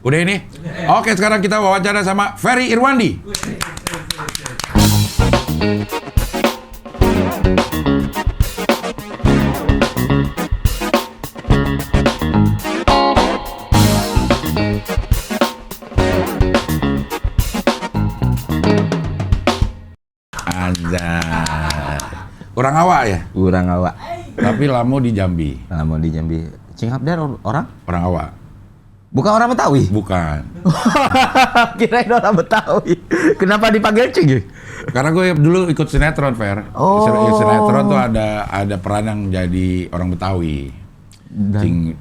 Udah ini? Oke, sekarang kita wawancara sama Ferry Irwandi. Anjay. Orang awak ya? Urang awak. Tapi lamo di Jambi. Lamo di Jambi. Cing Abdar orang? Orang awak. Bukan orang Betawi? Bukan. Kirain orang Betawi. Kenapa dipanggil Cing? Karena gue dulu ikut sinetron, Fer. Oh. Sinetron tuh ada peran yang jadi orang Betawi.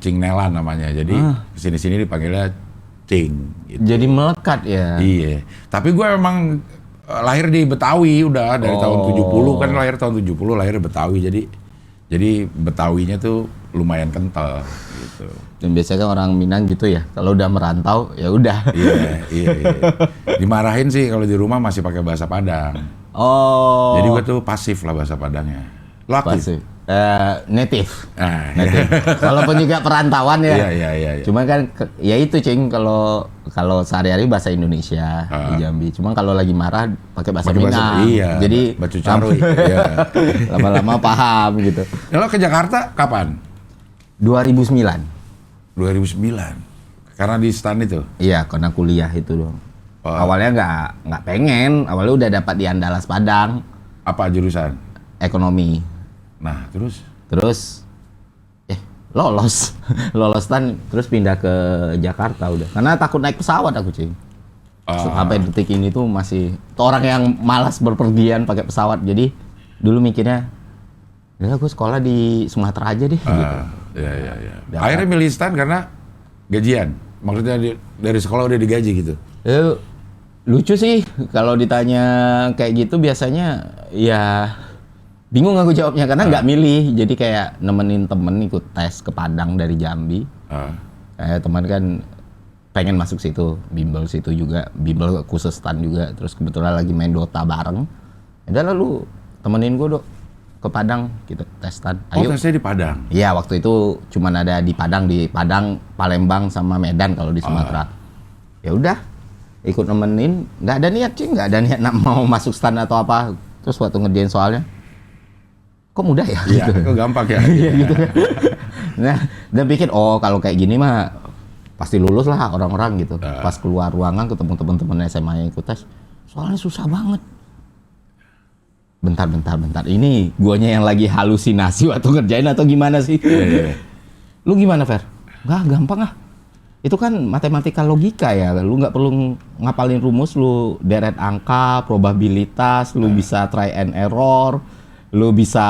Cing Nelan namanya. Jadi kesini-sini dipanggilnya Cing. Gitu. Jadi melekat ya? Iya. Tapi gue emang lahir di Betawi udah dari tahun 70 kan, lahir tahun 70, lahir di Betawi. Jadi Betawinya tuh lumayan kental gitu. Dan biasanya kan orang Minang gitu ya, kalau udah merantau ya udah. Iya. Dimarahin sih kalau di rumah masih pakai bahasa Padang. Oh. Jadi gue tuh pasif lah bahasa Padangnya. Lo aktif? Pasif. Native. Native. Walaupun juga perantauan ya. Iya. Cuma kan ya itu Cing, kalau sehari-hari bahasa Indonesia di Jambi. Cuma kalau lagi marah pakai bahasa Minang. Iya. Jadi Bacu Caruy. Iya. lama-lama paham gitu. Lo ke Jakarta kapan? 2009. 2009. Karena di stan itu. Iya, karena kuliah itu dong. Oh. Awalnya nggak pengen, awalnya udah dapat di Andalas Padang, Apa jurusan? ekonomi. Nah, terus? Lolos. Lolos stan, terus pindah ke Jakarta udah. Karena takut naik pesawat aku, Cing. Sampai detik ini tuh masih orang yang malas berpergian pakai pesawat. Jadi dulu mikirnya, udah gue sekolah di Sumatera aja deh. Gitu. Iya. Akhirnya milih stan karena gajian. Maksudnya dari sekolah udah digaji gitu. Lucu sih kalau ditanya kayak gitu, biasanya ya bingung aku jawabnya karena nggak milih. Jadi kayak nemenin temen ikut tes ke Padang dari Jambi. Teman kan pengen masuk situ, bimbel situ juga, bimbel khusus stan juga. Terus kebetulan lagi main Dota bareng. Udah lalu temenin gue ke Padang gitu, tes stan. Ayo. Tesnya di Padang? Iya, waktu itu cuman ada di Padang, Palembang sama Medan kalau di Sumatera. Ya udah, ikut nemenin, nggak ada niat Cing, nggak ada niat mau masuk stan atau apa. Terus waktu ngerjain soalnya, kok mudah ya? Iya, gitu. kok gampang ya? Iya gitu. Nah, dan pikir, kalau kayak gini mah pasti lulus lah orang-orang gitu. Pas keluar ruangan ketemu teman-teman SMA yang ikut tes, soalnya susah banget. Bentar. Ini guanya yang lagi halusinasi waktu ngerjain atau gimana sih? Iya. Lu gimana, Fer? Nggak, gampang ah. Itu kan matematika logika ya. Lu nggak perlu ngapalin rumus, lu deret angka, probabilitas, lu bisa try and error, lu bisa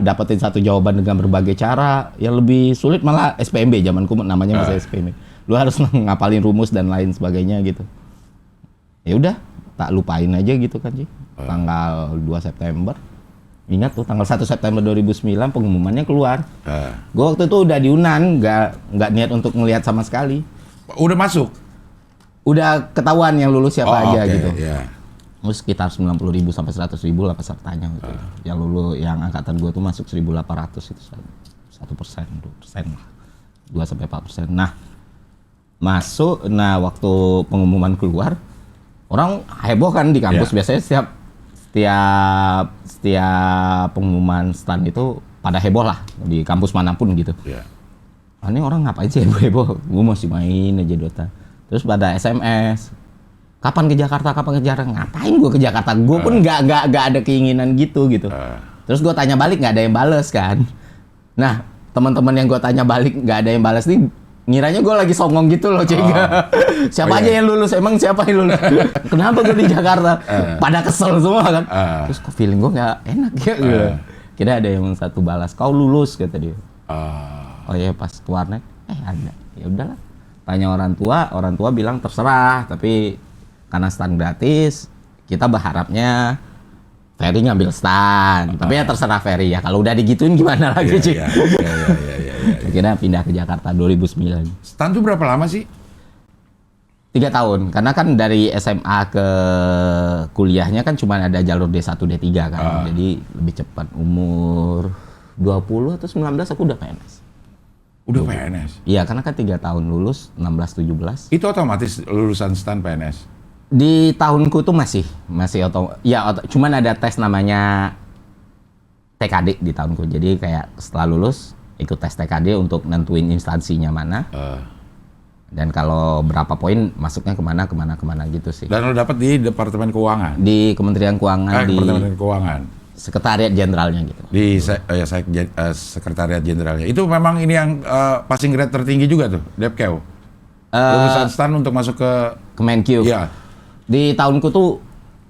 dapetin satu jawaban dengan berbagai cara. Yang lebih sulit malah SPMB, zamanku namanya masih SPMB. Lu harus ngapalin rumus dan lain sebagainya gitu. Ya udah, tak lupain aja gitu kan, Ci. Tanggal 2 September. Ingat tuh tanggal 1 September 2009 pengumumannya keluar. Gue waktu itu udah di Unan, nggak niat untuk ngelihat sama sekali. Udah masuk? Udah ketahuan yang lulus siapa aja gitu. Yeah. Terus sekitar 90.000 sampai 100.000 lah pesertanya gitu. Yang lulus, yang angkatan gue tuh masuk 1.800 itu 1%, 2% lah. 2 sampai 4%. Nah, masuk, waktu pengumuman keluar, orang heboh kan di kampus. Biasanya setiap pengumuman stan itu pada heboh lah di kampus manapun gitu. Ini orang ngapain sih heboh? Gue masih main aja Dota. Terus pada SMS, kapan ke Jakarta? Ngapain gue ke Jakarta? Gue pun nggak ada keinginan gitu. Terus gue tanya balik, nggak ada yang bales kan. Nah, teman-teman yang gue tanya balik nggak ada yang bales nih, ngiranya gue lagi songong gitu loh, Cing. Siapa aja yang lulus? Emang siapa yang lulus? Kenapa gue di Jakarta? Pada kesel semua kan. Terus kok feeling gue nggak enak ya. Kira ada yang satu balas, kau lulus kata dia. Oh ya, pas ke warnet, ada. Ya udahlah. Tanya orang tua bilang terserah. Tapi karena stan gratis, kita berharapnya Ferry ngambil stan. Tapi ya terserah Ferry ya. Kalau udah digituin gimana lagi, Cing? Iya. Akhirnya pindah ke Jakarta 2009. Stan tuh berapa lama sih? 3 tahun. Karena kan dari SMA ke kuliahnya kan cuma ada jalur D1, D3 kan. Jadi lebih cepat. Umur 20 atau 19 aku udah PNS. Udah PNS? Iya, karena kan 3 tahun lulus, 16-17. Itu otomatis lulusan STAN PNS? Di tahunku tuh masih cuman ada tes namanya TKD di tahunku. Jadi kayak setelah lulus ikut tes TKD untuk nentuin instansinya mana. Dan kalau berapa poin masuknya kemana gitu sih. Dan lo dapat di Departemen Keuangan? Di Kementerian Keuangan, di Departemen Keuangan. Sekretariat Jenderalnya gitu. Di Sekretariat Jenderalnya. Itu memang ini yang passing grade tertinggi juga tuh, Depkew. Lulusan STAN untuk masuk ke Kemenkyu. Iya. Di tahunku tuh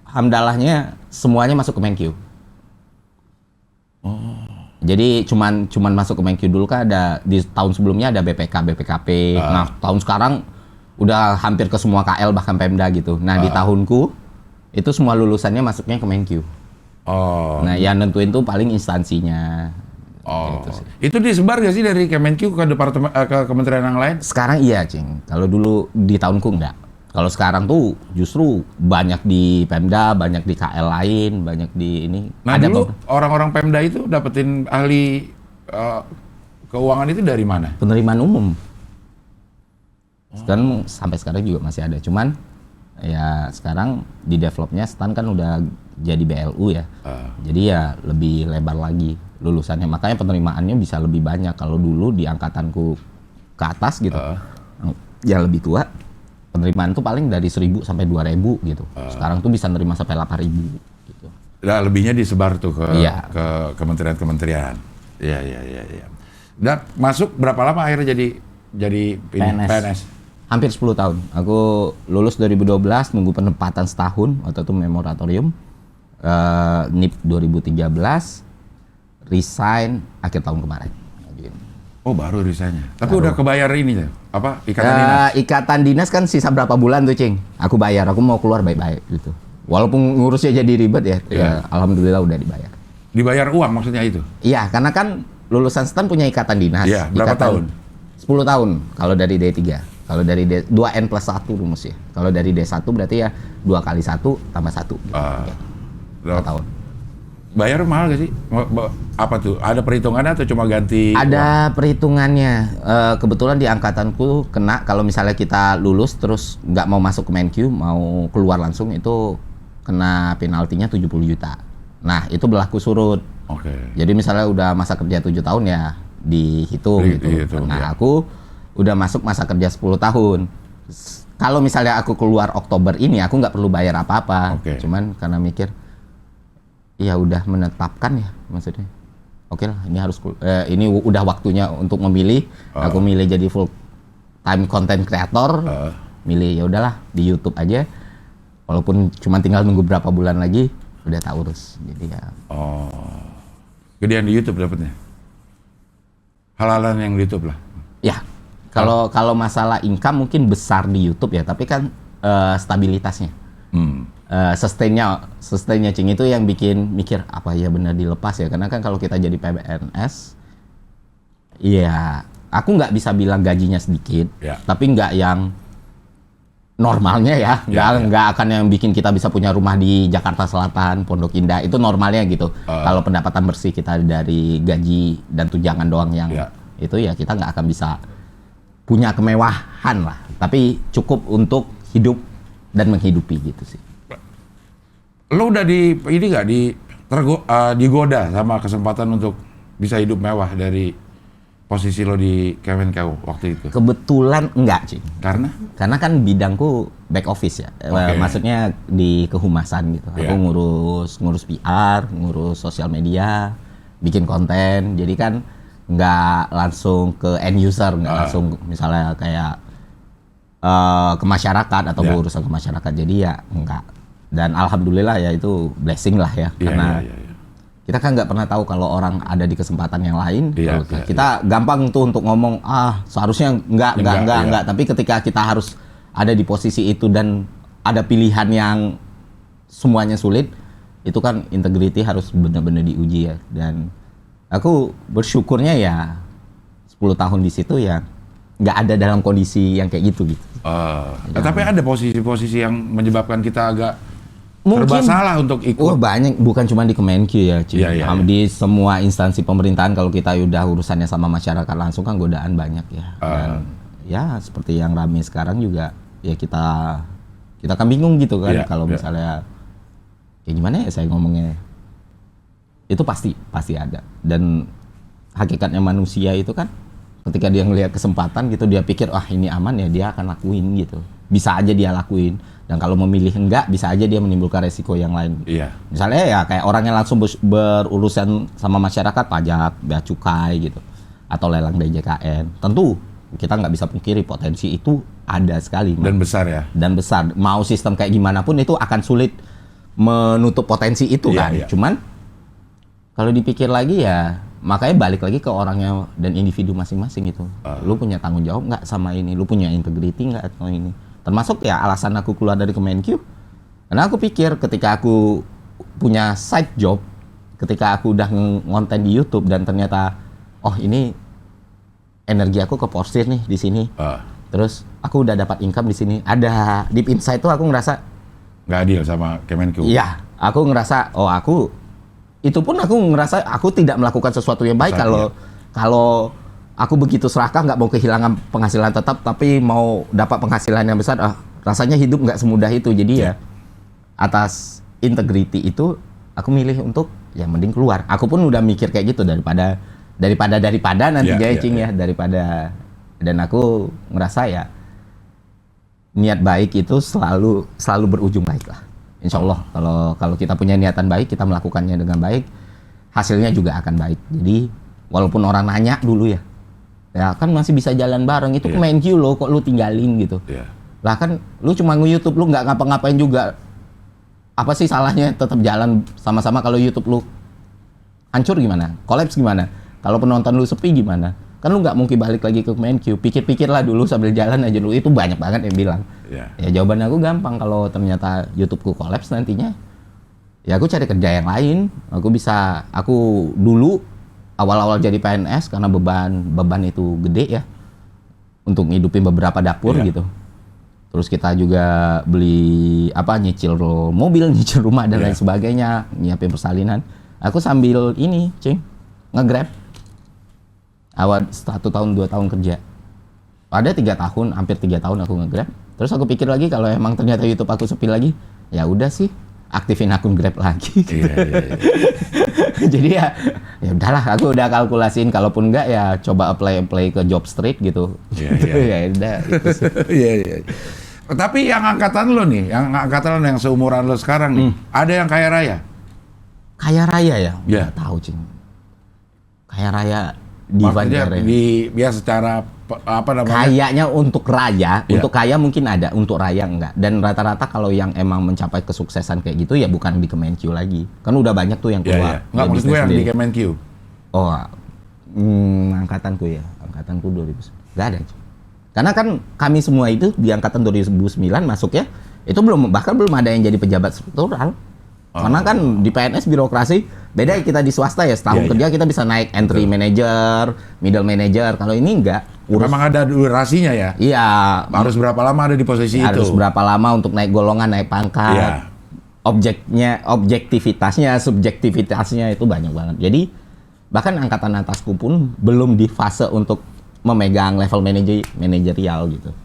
hamdalahnya semuanya masuk Kemenkyu. Jadi cuman masuk Kemenkyu dulu kan ada di tahun sebelumnya ada BPK, BPKP. Nah, tahun sekarang udah hampir ke semua KL bahkan Pemda gitu. Nah, di tahunku itu semua lulusannya masuknya Kemenkyu. Nah, yang nentuin tuh paling instansinya. Gitu sih. Itu disebar gak sih dari Kemenkyu ke departemen ke kementerian yang lain? Sekarang iya, Cing. Kalau dulu di tahunku enggak. Kalau sekarang tuh justru banyak di Pemda, banyak di KL lain, banyak di ini. Nah, dulu orang-orang Pemda itu dapetin ahli keuangan itu dari mana? Penerimaan umum. Sekarang sampai sekarang juga masih ada. Cuman ya sekarang di developnya STAN kan udah jadi BLU ya. Jadi ya lebih lebar lagi lulusannya. Makanya penerimaannya bisa lebih banyak. Kalau dulu di angkatanku ke atas gitu, yang lebih tua, penerimaan tuh paling dari 1.000 sampai 2.000 gitu. Sekarang tuh bisa nerima sampai 8.000 gitu. Nah, lebihnya disebar tuh ke kementerian-kementerian. Iya. Dan masuk berapa lama akhirnya jadi PNS? Hampir 10 tahun. Aku lulus 2012, nunggu penempatan setahun, waktu itu memoratorium. NIP 2013, resign akhir tahun kemarin. Oh, baru resignnya. Tapi udah kebayar ini ya? Apa? Ikatan dinas? Ikatan dinas kan sisa berapa bulan tuh, Cing? Aku bayar, aku mau keluar baik-baik gitu. Walaupun ngurusnya jadi ribet ya, alhamdulillah udah dibayar. Dibayar uang maksudnya itu? Iya, karena kan lulusan STAN punya ikatan dinas. Iya, berapa tahun? 10 tahun kalau dari D3. Kalau dari 2N plus 1 rumus ya. Kalau dari D1 berarti ya 2 kali 1 tambah 1. Gitu. 4 tahun. Bayar mahal gak sih? Apa tuh? Ada perhitungannya atau cuma ganti? Ada perhitungannya. Kebetulan di angkatanku kena kalau misalnya kita lulus terus nggak mau masuk ke Kemenkyu, mau keluar langsung itu kena penaltinya 70 juta. Nah, itu berlaku surut. Jadi misalnya udah masa kerja 7 tahun ya dihitung gitu. Nah, aku udah masuk masa kerja 10 tahun. Kalau misalnya aku keluar Oktober ini, aku nggak perlu bayar apa-apa. Cuman karena mikir, ya udah menetapkan ya maksudnya. Oke lah, ini harus ini udah waktunya untuk memilih. Aku milih jadi full time content creator. Milih ya udahlah di YouTube aja. Walaupun cuma tinggal nunggu berapa bulan lagi udah tak urus. Jadi ya. Gedean di YouTube dapatnya. Hal-halan yang di YouTube lah. Ya. Kalau masalah income mungkin besar di YouTube ya, tapi kan stabilitasnya. Sustainnya Cing itu yang bikin mikir apa ya benar dilepas ya, karena kan kalau kita jadi PNS ya aku nggak bisa bilang gajinya sedikit, tapi nggak yang normalnya ya, nggak akan yang bikin kita bisa punya rumah di Jakarta Selatan, Pondok Indah, itu normalnya gitu. Kalau pendapatan bersih kita dari gaji dan tunjangan doang yang itu ya kita nggak akan bisa punya kemewahan lah, tapi cukup untuk hidup dan menghidupi gitu sih. Lo udah digoda sama kesempatan untuk bisa hidup mewah dari posisi lo di Kemenkeu waktu itu? Kebetulan enggak, Cing. Karena kan bidangku back office ya. Maksudnya di kehumasan gitu. Aku ngurus PR, ngurus sosial media, bikin konten. Jadi kan nggak langsung ke end user, nggak langsung misalnya kayak ke masyarakat atau berurusan ke masyarakat. Jadi ya enggak. Dan alhamdulillah ya itu blessing lah ya, karena kita kan nggak pernah tahu kalau orang ada di kesempatan yang lain. Kita gampang tuh untuk ngomong seharusnya enggak. Tapi ketika kita harus ada di posisi itu dan ada pilihan yang semuanya sulit, itu kan integrity harus benar-benar diuji ya. Dan aku bersyukurnya ya 10 tahun di situ ya nggak ada dalam kondisi yang kayak gitu. Tapi ada posisi-posisi yang menyebabkan kita agak serba salah untuk ikut. Oh banyak, bukan cuma di Kemenq ya, Cing. Iya. Di semua instansi pemerintahan kalau kita udah urusannya sama masyarakat langsung kan godaan banyak ya. Dan ya seperti yang rame sekarang juga ya kita kan bingung gitu kan kalau misalnya kayak gimana ya saya ngomongnya. Itu pasti ada. Dan hakikatnya manusia itu kan ketika dia ngelihat kesempatan gitu dia pikir ini aman ya dia akan lakuin gitu. Bisa aja dia lakuin. Dan kalau memilih enggak, bisa aja dia menimbulkan resiko yang lain. Iya. Misalnya ya kayak orang yang langsung berurusan sama masyarakat, pajak, bea cukai gitu, atau lelang DJKN. Tentu kita nggak bisa pungkiri potensi itu ada sekali. Dan besar ya. Dan besar. Mau sistem kayak gimana pun itu akan sulit menutup potensi itu kan. Iya. Cuman kalau dipikir lagi ya, makanya balik lagi ke orangnya dan individu masing-masing itu. Lu punya tanggung jawab nggak sama ini? Lu punya integriti nggak atau ini? Termasuk ya alasan aku keluar dari Kemenq, karena aku pikir ketika aku punya side job, ketika aku udah ngonten di YouTube dan ternyata ini energi aku keporsir nih di sini, terus aku udah dapat income di sini, ada deep inside tuh aku ngerasa nggak adil sama Kemenq. Iya, aku ngerasa itu pun aku ngerasa aku tidak melakukan sesuatu yang baik kalau aku begitu serakah nggak mau kehilangan penghasilan tetap tapi mau dapat penghasilan yang besar, rasanya hidup nggak semudah itu. Jadi ya atas integriti itu aku milih untuk ya mending keluar. Aku pun udah mikir kayak gitu daripada nantinya Cing ya daripada. Dan aku ngerasa ya niat baik itu selalu berujung baik lah. Insya Allah kalau kita punya niatan baik, kita melakukannya dengan baik, hasilnya juga akan baik. Jadi walaupun orang nanya dulu ya kan masih bisa jalan bareng, itu Kemenq loh kok lu tinggalin gitu. Lah kan lu cuma nge-YouTube, lu nggak ngapa-ngapain juga, apa sih salahnya tetap jalan sama-sama? Kalau YouTube lu hancur gimana? Kolaps gimana? Kalau penonton lu sepi gimana? Kan lu nggak mungkin balik lagi ke Kemenq. Pikir-pikirlah dulu sambil jalan aja dulu. Itu banyak banget yang bilang. Ya jawaban aku gampang, kalau ternyata YouTubeku kolaps nantinya ya aku cari kerja yang lain. Aku dulu awal-awal jadi PNS karena beban itu gede ya untuk ngidupin beberapa dapur gitu. Terus kita juga beli nyicil mobil, nyicil rumah dan lain sebagainya, nyiapin persalinan. Aku sambil ini, Cing, nge-Grab. Awal 1 tahun 2 tahun kerja. Ada 3 tahun, hampir 3 tahun aku nge-Grab. Terus aku pikir lagi kalau emang ternyata YouTube aku sepi lagi, ya udah sih, aktifin akun Grab lagi. Jadi ya udahlah, aku udah kalkulasiin, kalaupun enggak ya coba apply ke Job Street gitu. Ya udah itu sih. Tapi yang angkatan lo nih, yang seumuran lo sekarang nih, ada yang kaya raya? Kaya raya ya? Nggak tahu, Cing. Kaya raya di Banjar ya secara apa namanya? Kayaknya untuk raya, untuk kaya mungkin ada, untuk raya enggak. Dan rata-rata kalau yang emang mencapai kesuksesan kayak gitu ya bukan di Kemenq lagi. Kan udah banyak tuh yang keluar. Nggak, maksud gue yang di Kemenq. Angkatanku 2009. Nggak ada. Karena kan kami semua itu di angkatan 2009 masuk ya, itu bahkan belum ada yang jadi pejabat struktural. Karena kan di PNS birokrasi beda kita di swasta ya, setahun kerja kita bisa naik entry manager, middle manager. Kalau ini enggak. Memang ada durasinya ya? Iya. Harus berapa lama ada di posisi itu? Harus berapa lama untuk naik golongan, naik pangkat. Objektivitasnya, subjektivitasnya itu banyak banget. Jadi bahkan angkatan atasku pun belum di fase untuk memegang level manajerial gitu.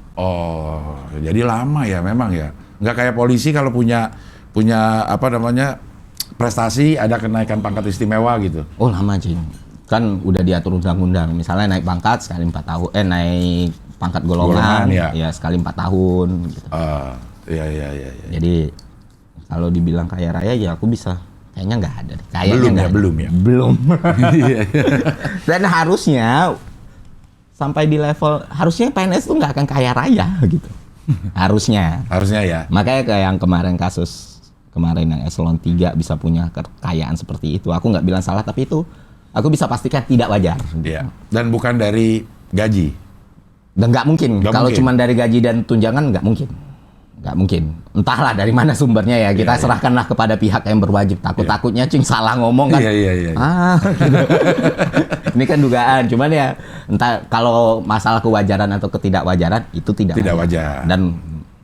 Jadi lama ya memang ya. Nggak kayak polisi kalau punya prestasi, ada kenaikan pangkat istimewa gitu. Lama, Cing. Kan udah diatur undang-undang. Misalnya naik pangkat sekali 4 tahun, naik pangkat golongan ya sekali 4 tahun gitu. Iya. Jadi kalau dibilang kaya raya ya aku bisa. Kayaknya nggak ada. Belum. Dan harusnya sampai di level, harusnya PNS tuh nggak akan kaya raya gitu. Harusnya ya. Makanya kayak yang kemarin yang eselon 3 bisa punya kekayaan seperti itu. Aku nggak bilang salah, tapi itu aku bisa pastikan tidak wajar. Iya. Dan bukan dari gaji. Dan nggak mungkin. Kalau cuma dari gaji dan tunjangan nggak mungkin. Entahlah dari mana sumbernya ya. Kita serahkanlah kepada pihak yang berwajib. Takutnya Cing salah ngomong kan. Iya. Gitu. Ini kan dugaan. Cuman ya entah kalau masalah kewajaran atau ketidakwajaran itu tidak wajar. Dan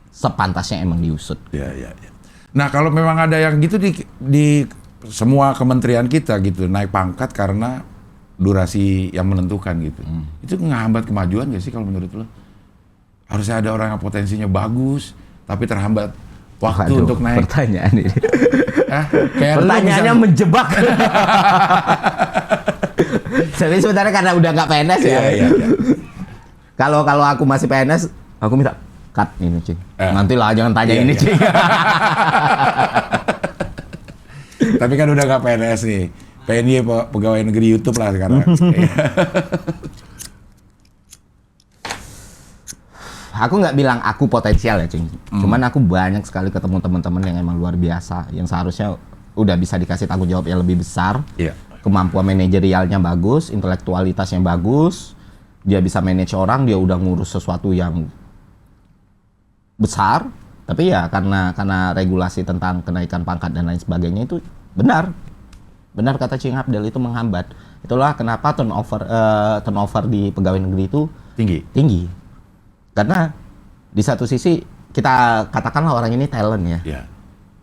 sepantasnya emang diusut. Iya. Nah, kalau memang ada yang gitu di semua kementerian kita gitu, naik pangkat karena durasi yang menentukan gitu. Itu ngehambat kemajuan gak sih kalau menurut lo? Harusnya ada orang yang potensinya bagus, tapi terhambat waktu untuk naik. Pertanyaan ini. Kayak pertanyaannya menjebak. Tapi sebenarnya karena udah nggak PNS ya. Iya. Kalau aku masih PNS, aku minta cut ini, Cing. Nanti lah jangan tanya ini, Cing. Tapi kan udah nggak PNS nih. PNY pegawai negeri YouTube lah sekarang. Aku nggak bilang aku potensial ya, Cing. Cuman aku banyak sekali ketemu teman-teman yang emang luar biasa, yang seharusnya udah bisa dikasih tanggung jawab yang lebih besar. Iya. Kemampuan manajerialnya bagus, intelektualitasnya bagus, dia bisa manage orang, dia udah ngurus sesuatu yang besar. Tapi ya karena regulasi tentang kenaikan pangkat dan lain sebagainya itu benar kata Cing Abdel, itu menghambat. Itulah kenapa turnover di pegawai negeri itu tinggi. Karena di satu sisi kita katakanlah orang ini talent ya. Yeah.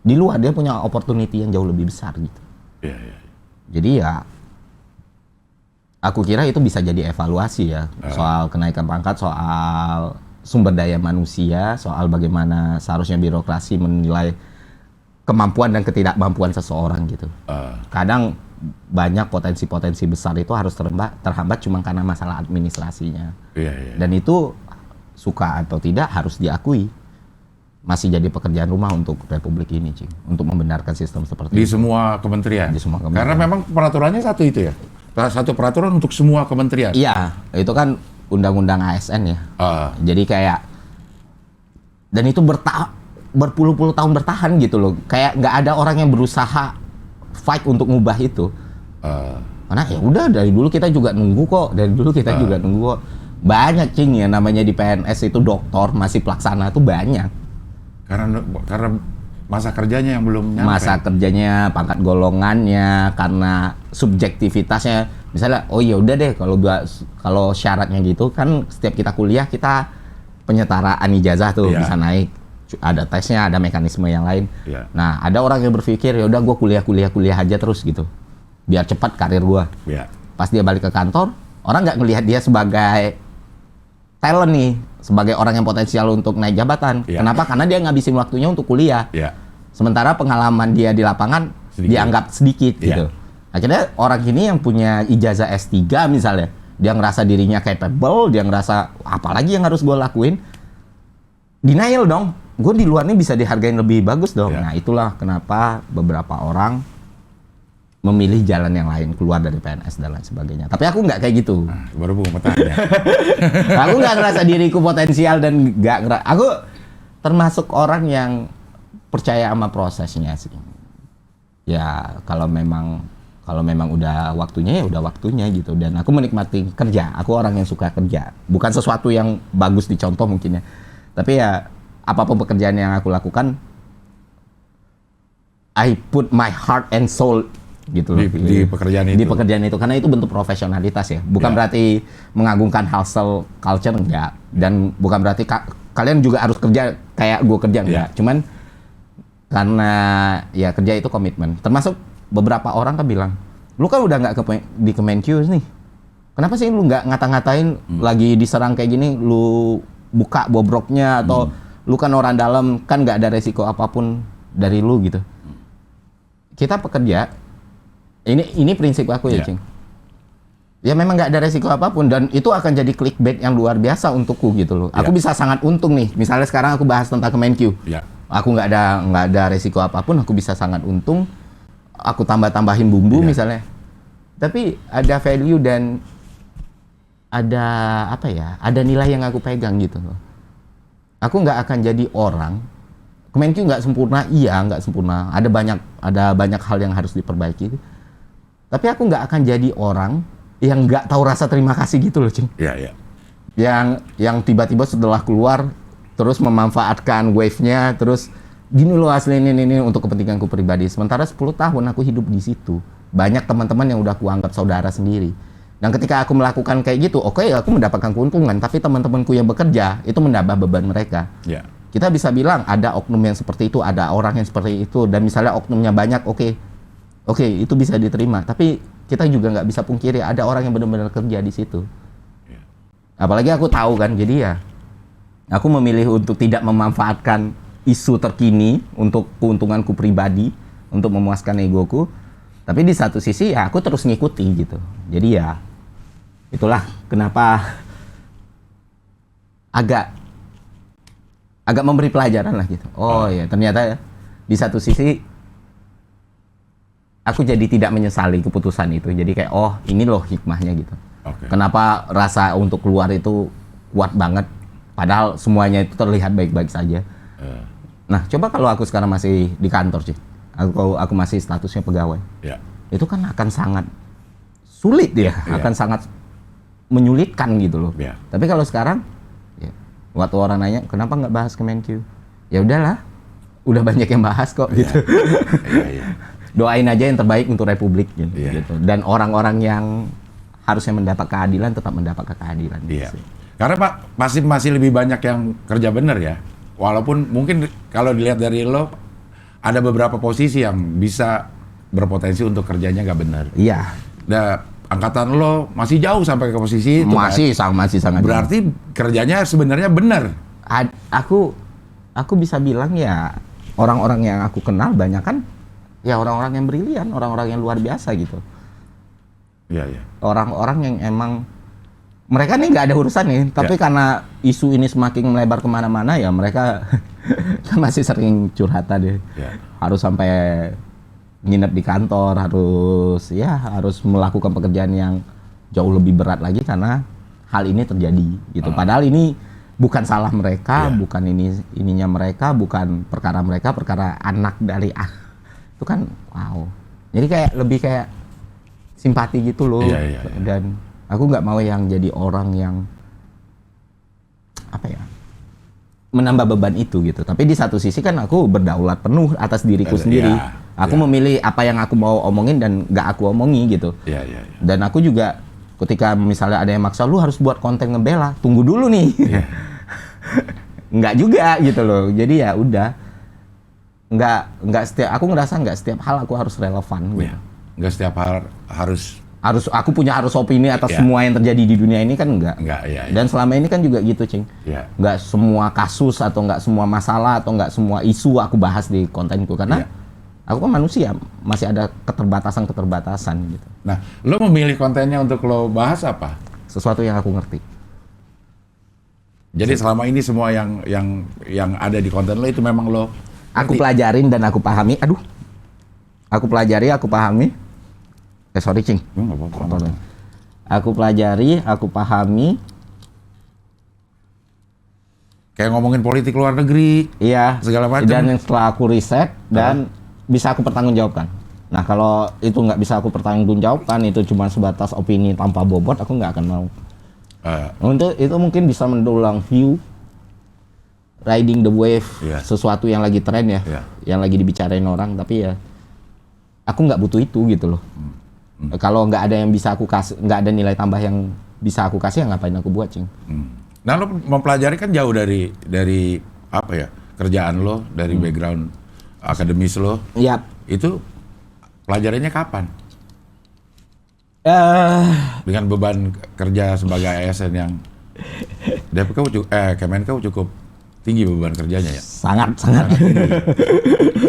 Di luar dia punya opportunity yang jauh lebih besar gitu. Yeah. Jadi ya aku kira itu bisa jadi evaluasi ya, soal kenaikan pangkat, soal sumber daya manusia, soal bagaimana seharusnya birokrasi menilai kemampuan dan ketidakmampuan seseorang gitu. Kadang banyak potensi-potensi besar itu harus terhambat cuma karena masalah administrasinya. Yeah. Dan itu suka atau tidak harus diakui masih jadi pekerjaan rumah untuk Republik ini, Cing, untuk membenarkan sistem seperti di itu. semua kementerian. Di semua kementerian. Karena memang peraturannya satu itu ya. Satu peraturan untuk semua kementerian. Iya, itu kan undang-undang ASN ya. Jadi kayak dan itu berpuluh-puluh tahun bertahan gitu loh. Kayak nggak ada orang yang berusaha fight untuk ngubah itu. Karena ya udah dari dulu kita juga nunggu kok. Banyak, Cing, ya namanya di PNS itu doktor masih pelaksana tuh banyak. Karena masa kerjanya yang belum nyampe. Masa kerjanya, pangkat golongannya, karena subjektivitasnya. Misalnya, oh ya udah deh kalau syaratnya gitu kan setiap kita kuliah kita penyetaraan ijazah tuh bisa naik. Ada tesnya, ada mekanisme yang lain. Yeah. Nah, ada orang yang berpikir ya udah gue kuliah aja terus gitu. Biar cepat karir gue. Yeah. Pas dia balik ke kantor, orang nggak ngelihat dia sebagai talent nih, sebagai orang yang potensial untuk naik jabatan. Yeah. Kenapa? Karena dia ngabisin waktunya untuk kuliah. Yeah. Sementara pengalaman dia di lapangan dianggap sedikit gitu. Akhirnya orang ini yang punya ijazah S3 misalnya, dia ngerasa dirinya capable, dia ngerasa apalagi yang harus gue lakuin, denial dong. Gue di luar ini bisa dihargain lebih bagus dong. Nah itulah kenapa beberapa orang memilih jalan yang lain, keluar dari PNS dan lain sebagainya. Tapi aku nggak kayak gitu. Baru bukan petanya. Aku nggak ngerasa diriku potensial dan nggak ngerasa. Aku termasuk orang yang percaya sama prosesnya sih. Ya kalau memang udah waktunya ya udah waktunya gitu. Dan aku menikmati kerja. Aku orang yang suka kerja. Bukan sesuatu yang bagus dicontoh mungkin ya. Tapi ya apapun pekerjaan yang aku lakukan, I put my heart and soul gitu loh. Di pekerjaan itu. Di pekerjaan itu karena itu bentuk profesionalitas ya. Bukan berarti mengagungkan hustle culture enggak. Dan bukan berarti kalian juga harus kerja kayak gue kerja enggak. Cuman karena ya kerja itu komitmen. Termasuk beberapa orang kan bilang, lu kan udah nggak di Kemenkyu nih. Kenapa sih lu nggak ngata-ngatain lagi diserang kayak gini, lu buka bobroknya atau lu kan orang dalam, kan nggak ada resiko apapun dari lu gitu. Kita pekerja, ini prinsip aku ya, Cing. Ya memang nggak ada resiko apapun dan itu akan jadi clickbait yang luar biasa untukku gitu loh. Aku bisa sangat untung nih. Misalnya sekarang aku bahas tentang Kemenkyu. Aku nggak ada resiko apapun, aku bisa sangat untung. Aku tambahin bumbu misalnya. Tapi ada value dan ada apa ya? Ada nilai yang aku pegang gitu loh. Aku nggak akan jadi orang. Kemenkyu nggak sempurna, nggak sempurna. Ada banyak hal yang harus diperbaiki. Tapi aku nggak akan jadi orang yang nggak tahu rasa terima kasih gitu loh, Cing. Iya. Yang tiba-tiba setelah keluar terus memanfaatkan wave-nya, terus gini loh asli ini untuk kepentinganku pribadi. Sementara 10 tahun aku hidup di situ. Banyak teman-teman yang udah kuanggap saudara sendiri. Dan ketika aku melakukan kayak gitu, oke, aku mendapatkan keuntungan, tapi teman-temanku yang bekerja itu menambah beban mereka. kita bisa bilang ada oknum yang seperti itu, ada orang yang seperti itu, dan misalnya oknumnya banyak, oke, itu bisa diterima. Tapi kita juga nggak bisa pungkiri ada orang yang benar-benar kerja di situ. Apalagi aku tahu kan, jadi ya aku memilih untuk tidak memanfaatkan isu terkini untuk keuntunganku pribadi, untuk memuaskan egoku. Tapi di satu sisi ya aku terus ngikuti gitu. Jadi ya itulah kenapa agak memberi pelajaran lah gitu. Oh ya, ternyata di satu sisi aku jadi tidak menyesali keputusan itu. Jadi kayak ini loh hikmahnya gitu. Kenapa rasa untuk keluar itu kuat banget padahal semuanya itu terlihat baik-baik saja. Nah, coba kalau aku sekarang masih di kantor sih. Aku masih statusnya pegawai. Itu kan akan sangat sulit ya, akan sangat menyulitkan gitu loh. Tapi kalau sekarang waktu orang nanya, kenapa nggak bahas Kemenkyu? Ya udahlah, udah banyak yang bahas kok gitu. Doain aja yang terbaik untuk Republik gitu. Dan orang-orang yang harusnya mendapat keadilan tetap mendapat keadilan. Karena Pak masih lebih banyak yang kerja bener ya. Walaupun mungkin kalau dilihat dari lo ada beberapa posisi yang bisa berpotensi untuk kerjanya nggak bener. Angkatan lo masih jauh sampai ke posisi itu. Masih sangat. Berarti kerjanya sebenarnya benar. Aku bisa bilang ya orang-orang yang aku kenal banyak kan ya orang-orang yang brilian, orang-orang yang luar biasa gitu. Orang-orang yang emang mereka nih nggak ada urusan nih, tapi karena isu ini semakin melebar kemana-mana ya mereka masih sering curhat tadi. Harus sampai nginep di kantor, harus melakukan pekerjaan yang jauh lebih berat lagi karena hal ini terjadi gitu. Padahal ini bukan salah mereka, bukan ininya mereka, bukan perkara mereka, perkara anak dari itu kan wow. Jadi kayak lebih kayak simpati gitu loh. Dan aku nggak mau yang jadi orang yang menambah beban itu gitu. Tapi di satu sisi kan aku berdaulat penuh atas diriku sendiri. Aku memilih apa yang aku mau omongin dan nggak aku omongi gitu. Dan aku juga ketika misalnya ada yang maksa, lu harus buat konten ngebela, tunggu dulu nih. Nggak juga gitu loh. Jadi ya udah, aku ngerasa nggak setiap hal aku harus relevan. Gitu. Nggak setiap hal harus aku punya opini atas semua yang terjadi di dunia ini kan enggak. Dan selama ini kan juga gitu, Cing. Nggak semua kasus atau nggak semua masalah atau nggak semua isu aku bahas di kontenku karena aku kan manusia, masih ada keterbatasan gitu. Nah, lo memilih kontennya untuk lo bahas apa? Sesuatu yang aku ngerti. Jadi selama ini semua yang ada di konten lo itu memang lo aku pelajarin dan aku pahami. Aku pelajari, aku pahami. Sorry, Cing. Aku pelajari, aku pahami. Kayak ngomongin politik luar negeri. Segala macam. Dan setelah aku riset dan bisa aku pertanggungjawabkan. Nah, kalau itu nggak bisa aku pertanggungjawabkan, itu cuma sebatas opini tanpa bobot, aku nggak akan mau. Untuk itu mungkin bisa mendulang view, riding the wave, sesuatu yang lagi tren yang lagi dibicarain orang, tapi ya aku nggak butuh itu gitu loh. Kalau nggak ada yang bisa aku kasih, nggak ada nilai tambah yang bisa aku kasih, ya ngapain aku buat, Cing? Nah, lo mempelajari kan jauh dari apa ya, kerjaan lo, dari background akademis lo. Itu pelajarannya kapan? Dengan beban kerja sebagai ASN yang Kemenkeu cukup tinggi beban kerjanya ya?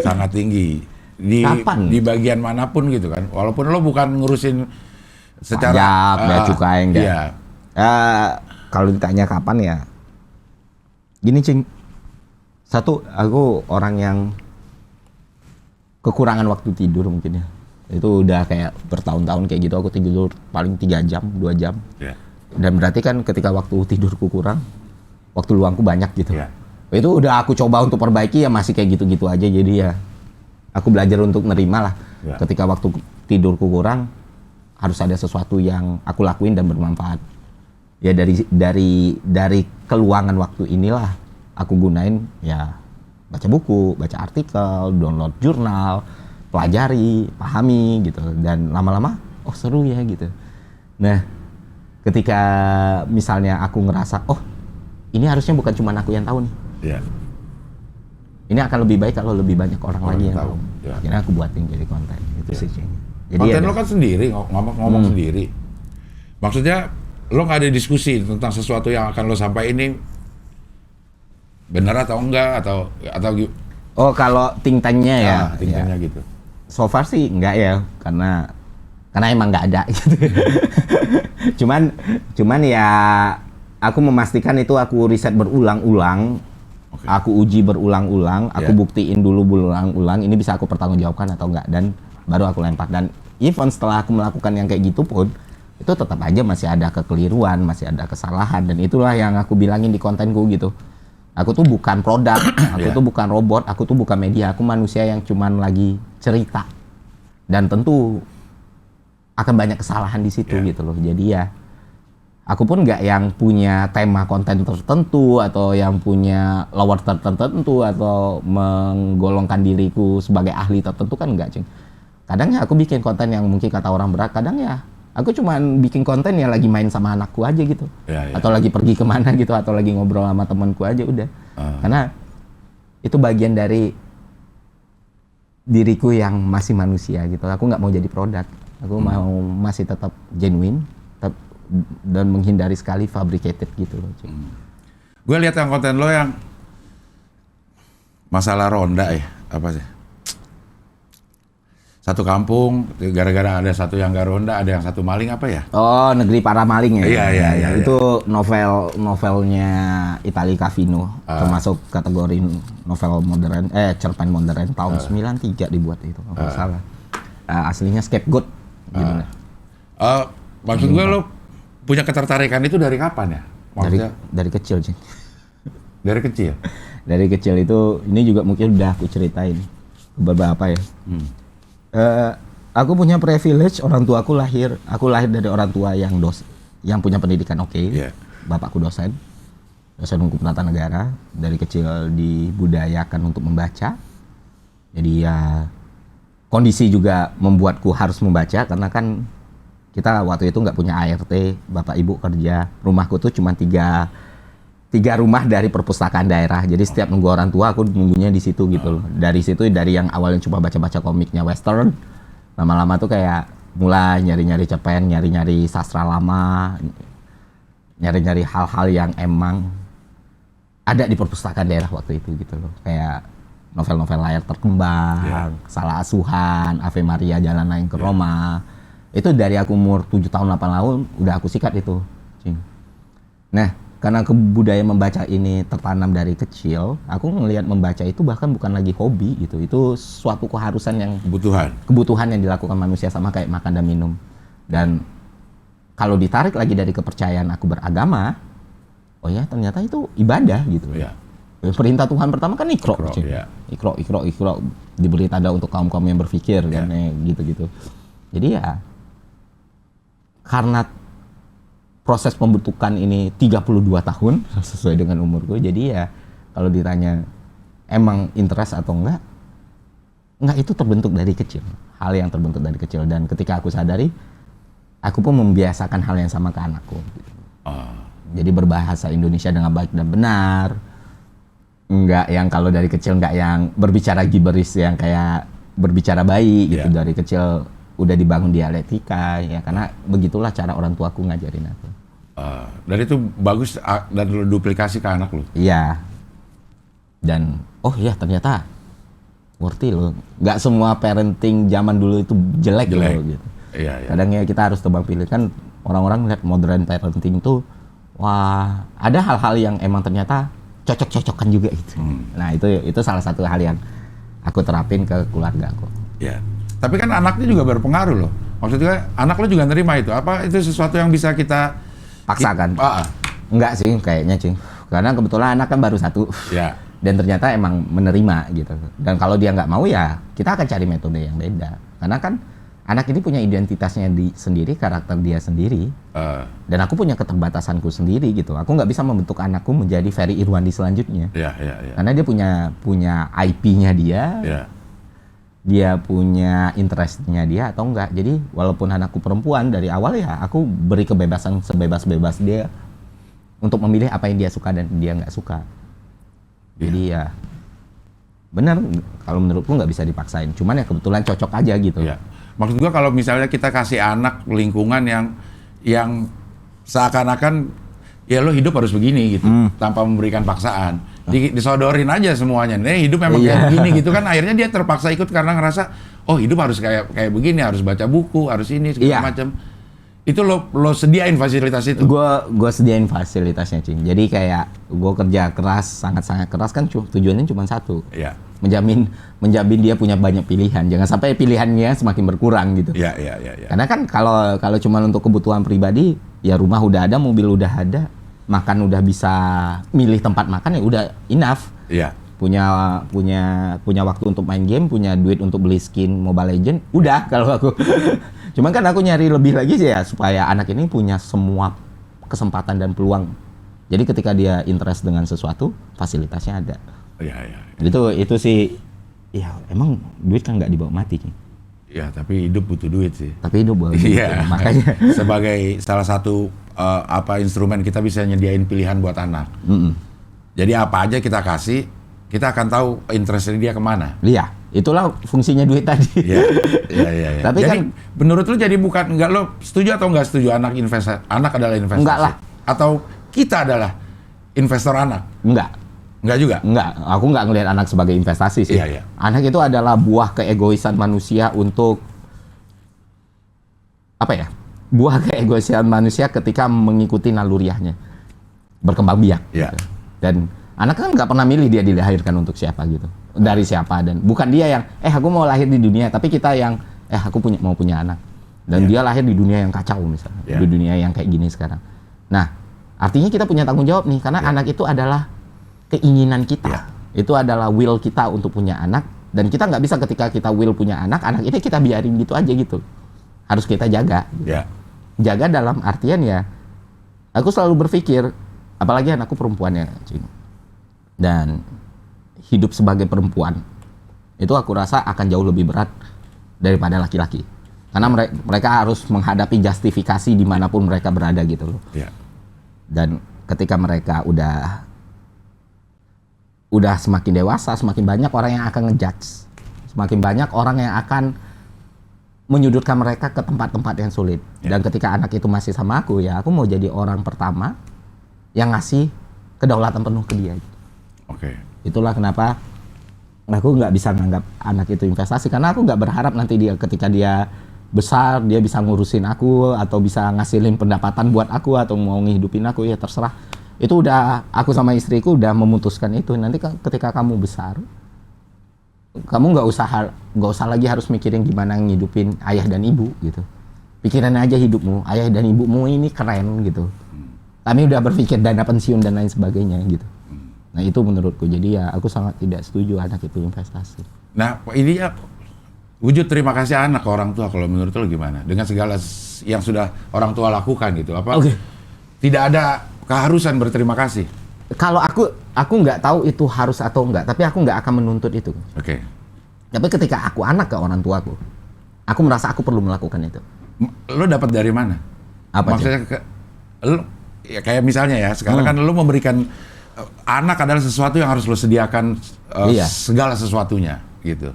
Sangat tinggi. Di bagian manapun gitu kan, walaupun lo bukan ngurusin secara bea cukai enggak. Kalau ditanya kapan ya gini, Cing. Satu, aku orang yang kekurangan waktu tidur mungkin ya. Itu udah kayak bertahun-tahun kayak gitu, aku tidur paling 3 jam, 2 jam. Dan berarti kan ketika waktu tidurku kurang, waktu luangku banyak gitu. Itu udah aku coba untuk perbaiki, ya masih kayak gitu-gitu aja. Jadi ya aku belajar untuk nerima lah. Ketika waktu tidurku kurang, harus ada sesuatu yang aku lakuin dan bermanfaat. Ya dari keluangan waktu inilah aku gunain ya baca buku, baca artikel, download jurnal, pelajari, pahami gitu. Dan lama-lama seru ya gitu. Nah, ketika misalnya aku ngerasa ini harusnya bukan cuma aku yang tahu nih. ini akan lebih baik kalau lebih banyak orang lagi yang tahu. Ya. Akhirnya aku buatin jadi konten itu sih. Jadi konten lo kan sendiri ngomong sendiri. Maksudnya lo nggak ada diskusi tentang sesuatu yang akan lo sampaikan ini benar atau enggak atau oh kalau think tank-nya ya. Think tanknya gitu. So far sih enggak ya, karena emang nggak ada gitu. cuman ya aku memastikan itu aku riset berulang-ulang, aku uji berulang-ulang, aku buktiin dulu berulang-ulang ini bisa aku pertanggungjawabkan atau enggak, dan baru aku lempar. Dan even setelah aku melakukan yang kayak gitu pun itu tetap aja masih ada kekeliruan, masih ada kesalahan, dan itulah yang aku bilangin di kontenku gitu. Aku tuh bukan produk, aku tuh bukan robot, aku tuh bukan media, aku manusia yang cuman lagi cerita. Dan tentu akan banyak kesalahan di situ gitu loh. Jadi ya aku pun nggak yang punya tema konten tertentu atau yang punya lower tertentu atau menggolongkan diriku sebagai ahli tertentu, kan nggak, Cing. Kadang ya aku bikin konten yang mungkin kata orang berat, kadang ya aku cuman bikin konten yang lagi main sama anakku aja gitu. Atau lagi pergi kemana gitu, atau lagi ngobrol sama temanku aja udah. Karena itu bagian dari diriku yang masih manusia gitu. Aku nggak mau jadi produk. Aku mau masih tetap genuine dan menghindari sekali fabricated gitu loh. Gue lihat yang konten lo yang masalah ronda ya, apa sih? Satu kampung, gara-gara ada satu yang gak ronda, ada yang satu maling apa ya? Oh, Negeri Para Maling ya? Iya. Itu novelnya Itali Calvino, termasuk kategori novel modern, cerpen modern tahun 93 dibuat itu, kalau salah. Aslinya Scapegoat. Gitu. Maksud gue lo punya ketertarikan itu dari kapan ya? Maksudnya? Dari kecil, Cing. Dari kecil? Dari kecil itu, ini juga mungkin udah aku ceritain beberapa ya. Aku punya privilege, aku lahir dari orang tua yang punya pendidikan oke. Bapakku dosen hukum tata negara. Dari kecil dibudayakan untuk membaca. Jadi ya kondisi juga membuatku harus membaca, karena kan kita waktu itu nggak punya ART, bapak ibu kerja. Rumahku tuh cuma tiga rumah dari perpustakaan daerah. Jadi setiap nunggu orang tua, aku nunggunya di situ gitu loh. Dari situ, dari yang awalnya cuma baca-baca komiknya western, lama-lama tuh kayak mulai nyari-nyari cerpen, nyari-nyari sastra lama, nyari-nyari hal-hal yang emang ada di perpustakaan daerah waktu itu gitu loh. Kayak novel-novel layar terkembang, Salah Asuhan, Ave Maria Jalan Layang ke Roma. Itu dari aku umur 7 tahun 8 tahun udah aku sikat itu, Cing. Nah, karena budaya membaca ini tertanam dari kecil, aku ngelihat membaca itu bahkan bukan lagi hobi gitu. Itu suatu keharusan yang kebutuhan yang dilakukan manusia, sama kayak makan dan minum. Dan kalau ditarik lagi dari kepercayaan aku beragama, oh ya ternyata itu ibadah gitu. Perintah Tuhan pertama kan Iqra. Iqra diberi tanda untuk kaum-kaum yang berpikir kan gitu-gitu. Jadi ya karena proses pembentukan ini 32 tahun sesuai dengan umurku, jadi ya kalau ditanya emang interest atau enggak itu terbentuk dari kecil, hal yang terbentuk dari kecil. Dan ketika aku sadari, aku pun membiasakan hal yang sama ke anakku gitu. Jadi berbahasa Indonesia dengan baik dan benar, enggak yang kalau dari kecil enggak yang berbicara gibberish yang kayak berbicara baik gitu. Dari kecil udah dibangun dialektika ya, karena begitulah cara orang tuaku ngajarin aku. Dan itu bagus, dan lu duplikasi ke anak lu. Iya. Dan oh ya ternyata ngerti loh. Nggak semua parenting zaman dulu itu jelek. Loh gitu. Kadang ya kita harus tebang pilih, kan orang-orang lihat modern parenting itu wah, ada hal-hal yang emang ternyata cocok-cocokan juga gitu. Nah, itu salah satu hal yang aku terapin ke keluarga aku. Ya. Tapi kan anaknya juga berpengaruh loh. Maksudnya anak lo juga nerima itu. Apa itu sesuatu yang bisa kita paksakan? Enggak sih kayaknya, Cing. Karena kebetulan anak kan baru satu. Dan ternyata emang menerima gitu. Dan kalau dia nggak mau ya kita akan cari metode yang beda. Karena kan anak ini punya identitasnya sendiri, karakter dia sendiri. Dan aku punya keterbatasanku sendiri gitu. Aku nggak bisa membentuk anakku menjadi Ferry Irwandi selanjutnya. Karena dia punya IP-nya dia. Dia punya interest-nya dia atau enggak. Jadi walaupun anakku perempuan, dari awal ya aku beri kebebasan sebebas-bebas dia untuk memilih apa yang dia suka dan dia nggak suka. Jadi ya bener, kalau menurutku nggak bisa dipaksain. Cuman ya kebetulan cocok aja gitu. Ya. Maksud gua kalau misalnya kita kasih anak lingkungan yang seakan-akan ya lo hidup harus begini gitu, tanpa memberikan paksaan. Disodorin aja semuanya. Nih hidup memang kayak begini gitu kan, akhirnya dia terpaksa ikut karena ngerasa oh hidup harus kayak begini, harus baca buku, harus ini segala macam. Itu lo sediain fasilitas itu. Gua sediain fasilitasnya, Cing. Jadi kayak gua kerja keras, sangat-sangat keras kan tujuannya cuma satu. Iya. Menjamin dia punya banyak pilihan. Jangan sampai pilihannya semakin berkurang gitu. Iya. Karena kan kalau cuma untuk kebutuhan pribadi, ya rumah udah ada, mobil udah ada, makan udah bisa milih tempat makan ya udah enough. Iya. Punya waktu untuk main game, punya duit untuk beli skin Mobile Legend, udah kalau aku. Cuman kan aku nyari lebih lagi sih ya, supaya anak ini punya semua kesempatan dan peluang. Jadi ketika dia interest dengan sesuatu, fasilitasnya ada. Iya. Itu sih, ya emang duit kan nggak dibawa mati. Ya, tapi hidup butuh duit sih. Tapi hidup butuh duit, makanya. Sebagai salah satu instrumen kita bisa nyediain pilihan buat anak. Jadi apa aja kita kasih, kita akan tahu interestnya dia kemana. Iya. Itulah fungsinya duit tadi. Iya. Tapi jadi, kan menurut lu jadi bukan enggak, lo setuju atau enggak setuju anak adalah investasi? Enggak lah. Atau kita adalah investor anak? Enggak juga. Enggak. Aku enggak ngelihat anak sebagai investasi sih. Iya. Anak itu adalah buah keegoisan manusia untuk apa ya? Buah keegoisan manusia ketika mengikuti naluriahnya. Berkembang biak. Iya. Gitu. Dan anak kan nggak pernah milih dia dilahirkan untuk siapa gitu, dari siapa, dan bukan dia yang aku mau lahir di dunia, tapi kita yang aku mau punya anak, dan dia lahir di dunia yang kacau misalnya, di dunia yang kayak gini sekarang. Nah, artinya kita punya tanggung jawab nih, karena anak itu adalah keinginan kita, itu adalah will kita untuk punya anak, dan kita nggak bisa ketika kita will punya anak ini kita biarin gitu aja gitu, harus kita jaga. Gitu. Jaga dalam artian ya, aku selalu berpikir, apalagi anakku perempuan ya, Cing. Dan hidup sebagai perempuan itu aku rasa akan jauh lebih berat daripada laki-laki, karena mereka harus menghadapi justifikasi dimanapun mereka berada gitu loh. Dan ketika mereka udah semakin dewasa, semakin banyak orang yang akan ngejudge, semakin banyak orang yang akan menyudutkan mereka ke tempat-tempat yang sulit. Dan ketika anak itu masih sama aku, ya aku mau jadi orang pertama yang ngasih kedaulatan penuh ke dia. Itulah kenapa aku nggak bisa nganggap anak itu investasi, karena aku nggak berharap nanti dia ketika dia besar dia bisa ngurusin aku atau bisa ngasilin pendapatan buat aku atau mau ngehidupin aku, ya terserah. Itu udah aku sama istriku udah memutuskan itu. Nanti ketika kamu besar, kamu nggak usah lagi harus mikirin gimana ngehidupin ayah dan ibu gitu. Pikiran aja hidupmu, ayah dan ibumu ini keren gitu. Kami udah berpikir dana pensiun dan lain sebagainya gitu. Nah itu menurutku, jadi ya aku sangat tidak setuju anak itu investasi. Nah ini ya wujud terima kasih anak ke orang tua, kalau menurut lo gimana? Dengan segala yang sudah orang tua lakukan gitu, apa tidak ada keharusan berterima kasih? Kalau aku nggak tahu itu harus atau enggak, tapi aku nggak akan menuntut itu. Tapi ketika aku anak ke orang tuaku, aku merasa aku perlu melakukan itu. Lo dapat dari mana? Apa maksudnya lo ya kayak misalnya ya sekarang kan lo memberikan anak adalah sesuatu yang harus lo sediakan segala sesuatunya gitu.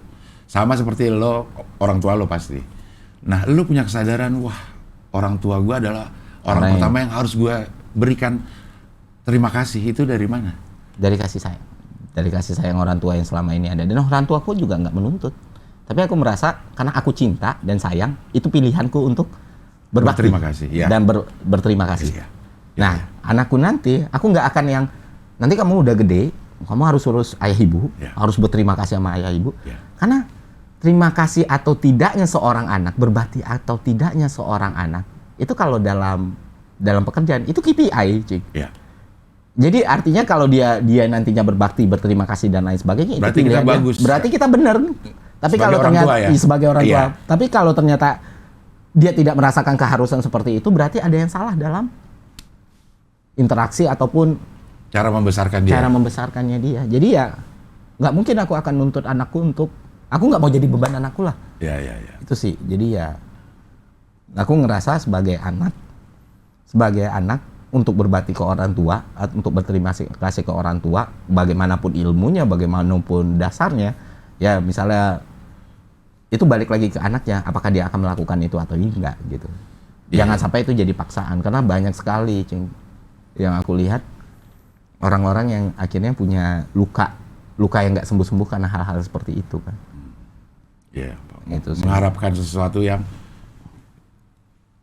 Sama seperti lo, orang tua lo pasti. Nah, lo punya kesadaran, wah orang tua gue adalah orang pertama yang harus gue berikan terima kasih. Itu dari mana? Dari kasih sayang. Dari kasih sayang orang tua yang selama ini ada. Dan orang tuaku juga nggak menuntut. Tapi aku merasa karena aku cinta dan sayang, itu pilihanku untuk berbakti. Berterima kasih. Dan berterima kasih. Nah, anakku nanti, aku nggak akan yang nanti kamu udah gede, kamu harus urus ayah ibu, harus berterima kasih sama ayah ibu. Karena terima kasih atau tidaknya seorang anak, berbakti atau tidaknya seorang anak, itu kalau dalam pekerjaan itu KPI, Cik. Jadi artinya kalau dia nantinya berbakti, berterima kasih dan lain sebagainya, berarti itu kita bagus. Berarti kita benar. Tapi sebagai kalau ternyata sebagai orang tua, tapi kalau ternyata dia tidak merasakan keharusan seperti itu, berarti ada yang salah dalam interaksi ataupun cara membesarkannya dia. Jadi ya nggak mungkin aku akan nuntut anakku untuk, aku nggak mau jadi beban anakku lah. Itu sih. Jadi ya aku ngerasa sebagai anak untuk berbakti ke orang tua, untuk berterima kasih ke orang tua, bagaimanapun ilmunya, bagaimanapun dasarnya, ya misalnya itu balik lagi ke anaknya, apakah dia akan melakukan itu atau enggak gitu. Jangan sampai itu jadi paksaan, karena banyak sekali yang aku lihat orang-orang yang akhirnya punya luka yang nggak sembuh-sembuh karena hal-hal seperti itu kan. Iya, Itu mengharapkan sesuatu yang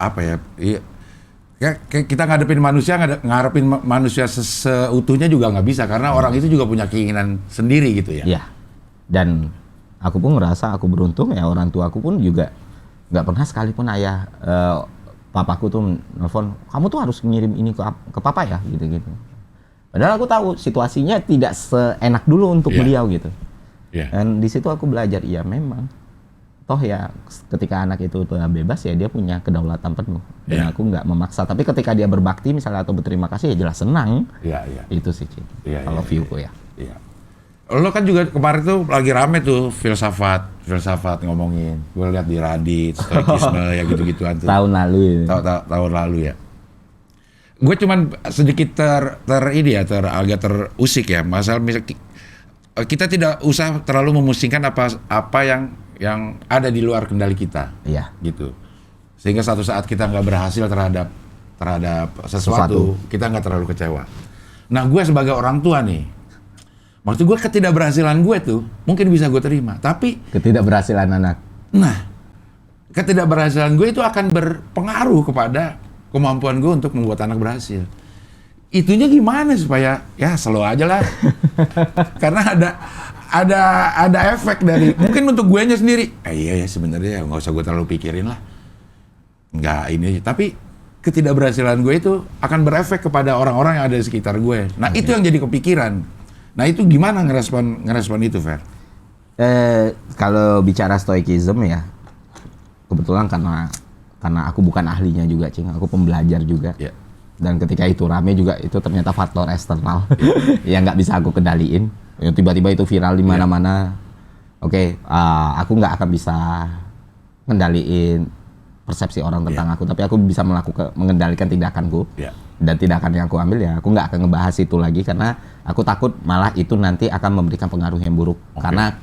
apa ya? Iya. Kita ngadepin manusia seutuhnya juga nggak bisa, karena orang itu juga punya keinginan sendiri gitu ya. Iya. Dan aku pun ngerasa aku beruntung ya, orang tua aku pun juga nggak pernah sekalipun papaku tuh nelfon, kamu tuh harus ngirim ini ke papa ya gitu-gitu. Padahal aku tahu situasinya tidak seenak dulu untuk beliau gitu. Dan di situ aku belajar, iya memang. Toh ya ketika anak itu udah bebas ya dia punya kedaulatan penuh. Dan aku nggak memaksa. Tapi ketika dia berbakti misalnya atau berterima kasih ya jelas senang. Itu sih kalau viewku ya. Lo kan juga kemarin tuh lagi rame tuh filsafat ngomongin. Gue lihat di Reddit, stoikisme ya gitu-gituan tuh. Tahun lalu ya. Tahun lalu ya. Gue cuman sedikit agak terusik ya, masalah kita tidak usah terlalu memusingkan apa yang ada di luar kendali kita, gitu. Sehingga satu saat kita nggak berhasil terhadap sesuatu, kita nggak terlalu kecewa. Nah, gue sebagai orang tua nih, maksud gue ketidakberhasilan gue tuh mungkin bisa gue terima, tapi ketidakberhasilan anak. Nah, ketidakberhasilan gue itu akan berpengaruh kepada kemampuan gue untuk membuat anak berhasil. Itunya gimana supaya ya slow aja lah. Karena ada efek dari mungkin untuk guenya sendiri. Iya ya sebenarnya nggak usah gue terlalu pikirin lah. Nggak ini, tapi ketidakberhasilan gue itu akan berefek kepada orang-orang yang ada di sekitar gue. Nah itu yang jadi kepikiran. Nah itu gimana ngerespon itu, Fer? Kalau bicara stoikism ya, kebetulan karena aku bukan ahlinya juga, aku pembelajar juga. Dan ketika itu rame juga, itu ternyata faktor eksternal yang nggak bisa aku kendaliin. Tiba-tiba itu viral di mana-mana. Aku nggak akan bisa kendaliin persepsi orang tentang aku, tapi aku bisa mengendalikan tindakanku. Dan tindakan yang aku ambil ya, aku nggak akan ngebahas itu lagi karena aku takut malah itu nanti akan memberikan pengaruh yang buruk. Karena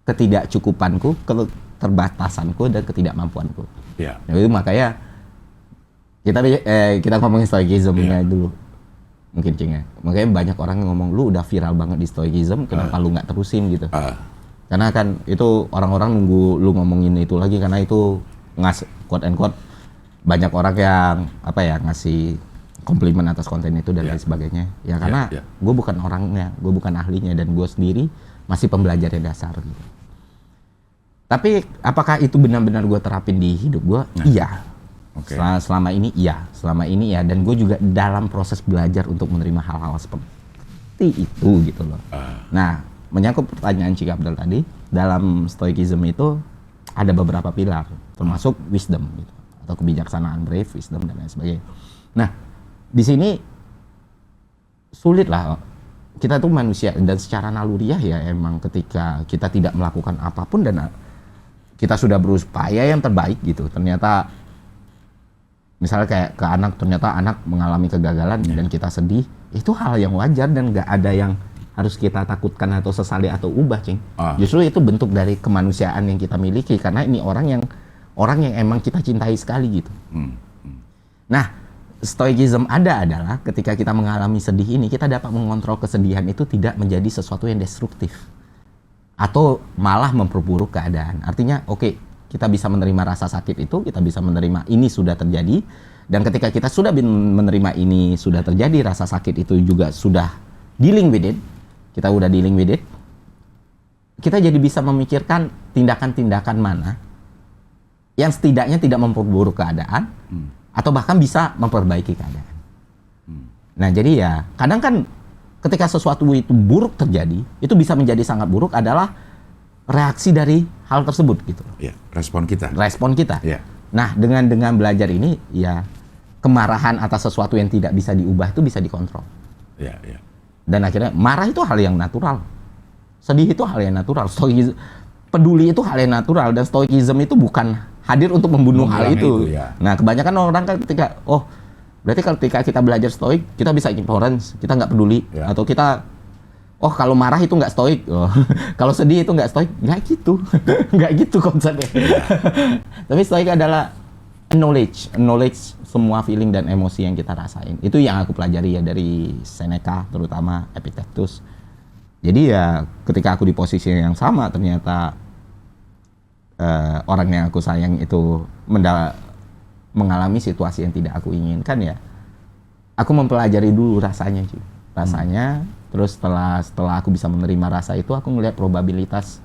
ketidakcukupanku, keterbatasanku, dan ketidakmampuanku. Jadi makanya kita ngomongin stoikism dulu mungkin ya. Makanya banyak orang yang ngomong lu udah viral banget di stoikism, kenapa lu nggak terusin gitu? Karena kan itu orang-orang nunggu lu ngomongin itu lagi, karena itu quote and quote banyak orang yang ngasih komplimen atas konten itu dan lain sebagainya. Ya karena gue bukan orangnya, gue bukan ahlinya, dan gue sendiri masih pembelajar yang dasar gitu. Tapi apakah itu benar-benar gue terapin di hidup gue? Iya. Selama ini iya. Dan gue juga dalam proses belajar untuk menerima hal-hal seperti itu gitu loh. Nah, menyangkut pertanyaan Cik Abdel tadi, dalam stoikism itu ada beberapa pilar, termasuk wisdom gitu, atau kebijaksanaan, brave, wisdom, dan lain sebagainya. Nah, di sini sulit lah. Kita tuh manusia, dan secara naluriah ya emang ketika kita tidak melakukan apapun dan kita sudah berupaya yang terbaik gitu, ternyata misalnya kayak ke anak, ternyata anak mengalami kegagalan dan kita sedih, itu hal yang wajar dan nggak ada yang harus kita takutkan atau sesali atau ubah, Justru itu bentuk dari kemanusiaan yang kita miliki, karena ini orang yang emang kita cintai sekali gitu. Nah, stoikism adalah ketika kita mengalami sedih ini, kita dapat mengontrol kesedihan itu tidak menjadi sesuatu yang destruktif atau malah memperburuk keadaan. Artinya, kita bisa menerima rasa sakit itu, kita bisa menerima ini sudah terjadi, dan ketika kita sudah menerima ini sudah terjadi, rasa sakit itu juga sudah dealing with it, kita udah dealing with it, kita jadi bisa memikirkan tindakan-tindakan mana yang setidaknya tidak memperburuk keadaan, atau bahkan bisa memperbaiki keadaan. Nah jadi ya, kadang kan ketika sesuatu itu buruk terjadi, itu bisa menjadi sangat buruk adalah reaksi dari hal tersebut gitu. Respon kita. Nah, dengan belajar ini ya, kemarahan atas sesuatu yang tidak bisa diubah itu bisa dikontrol. Dan akhirnya marah itu hal yang natural. Sedih itu hal yang natural. Peduli itu hal yang natural, dan stoikism itu bukan hadir untuk membunuh hal itu. Nah, kebanyakan orang kan ketika Berarti ketika kita belajar stoik, kita bisa ignorance, kita nggak peduli, atau kita kalau marah itu nggak stoik, kalau sedih itu nggak stoik, nggak gitu, nggak gitu konsepnya. Tapi stoik adalah knowledge semua feeling dan emosi yang kita rasain. Itu yang aku pelajari ya dari Seneca, terutama Epictetus. Jadi ya ketika aku di posisi yang sama, ternyata orang yang aku sayang itu mengalami situasi yang tidak aku inginkan, ya aku mempelajari dulu rasanya. Terus setelah aku bisa menerima rasa itu, aku ngelihat probabilitas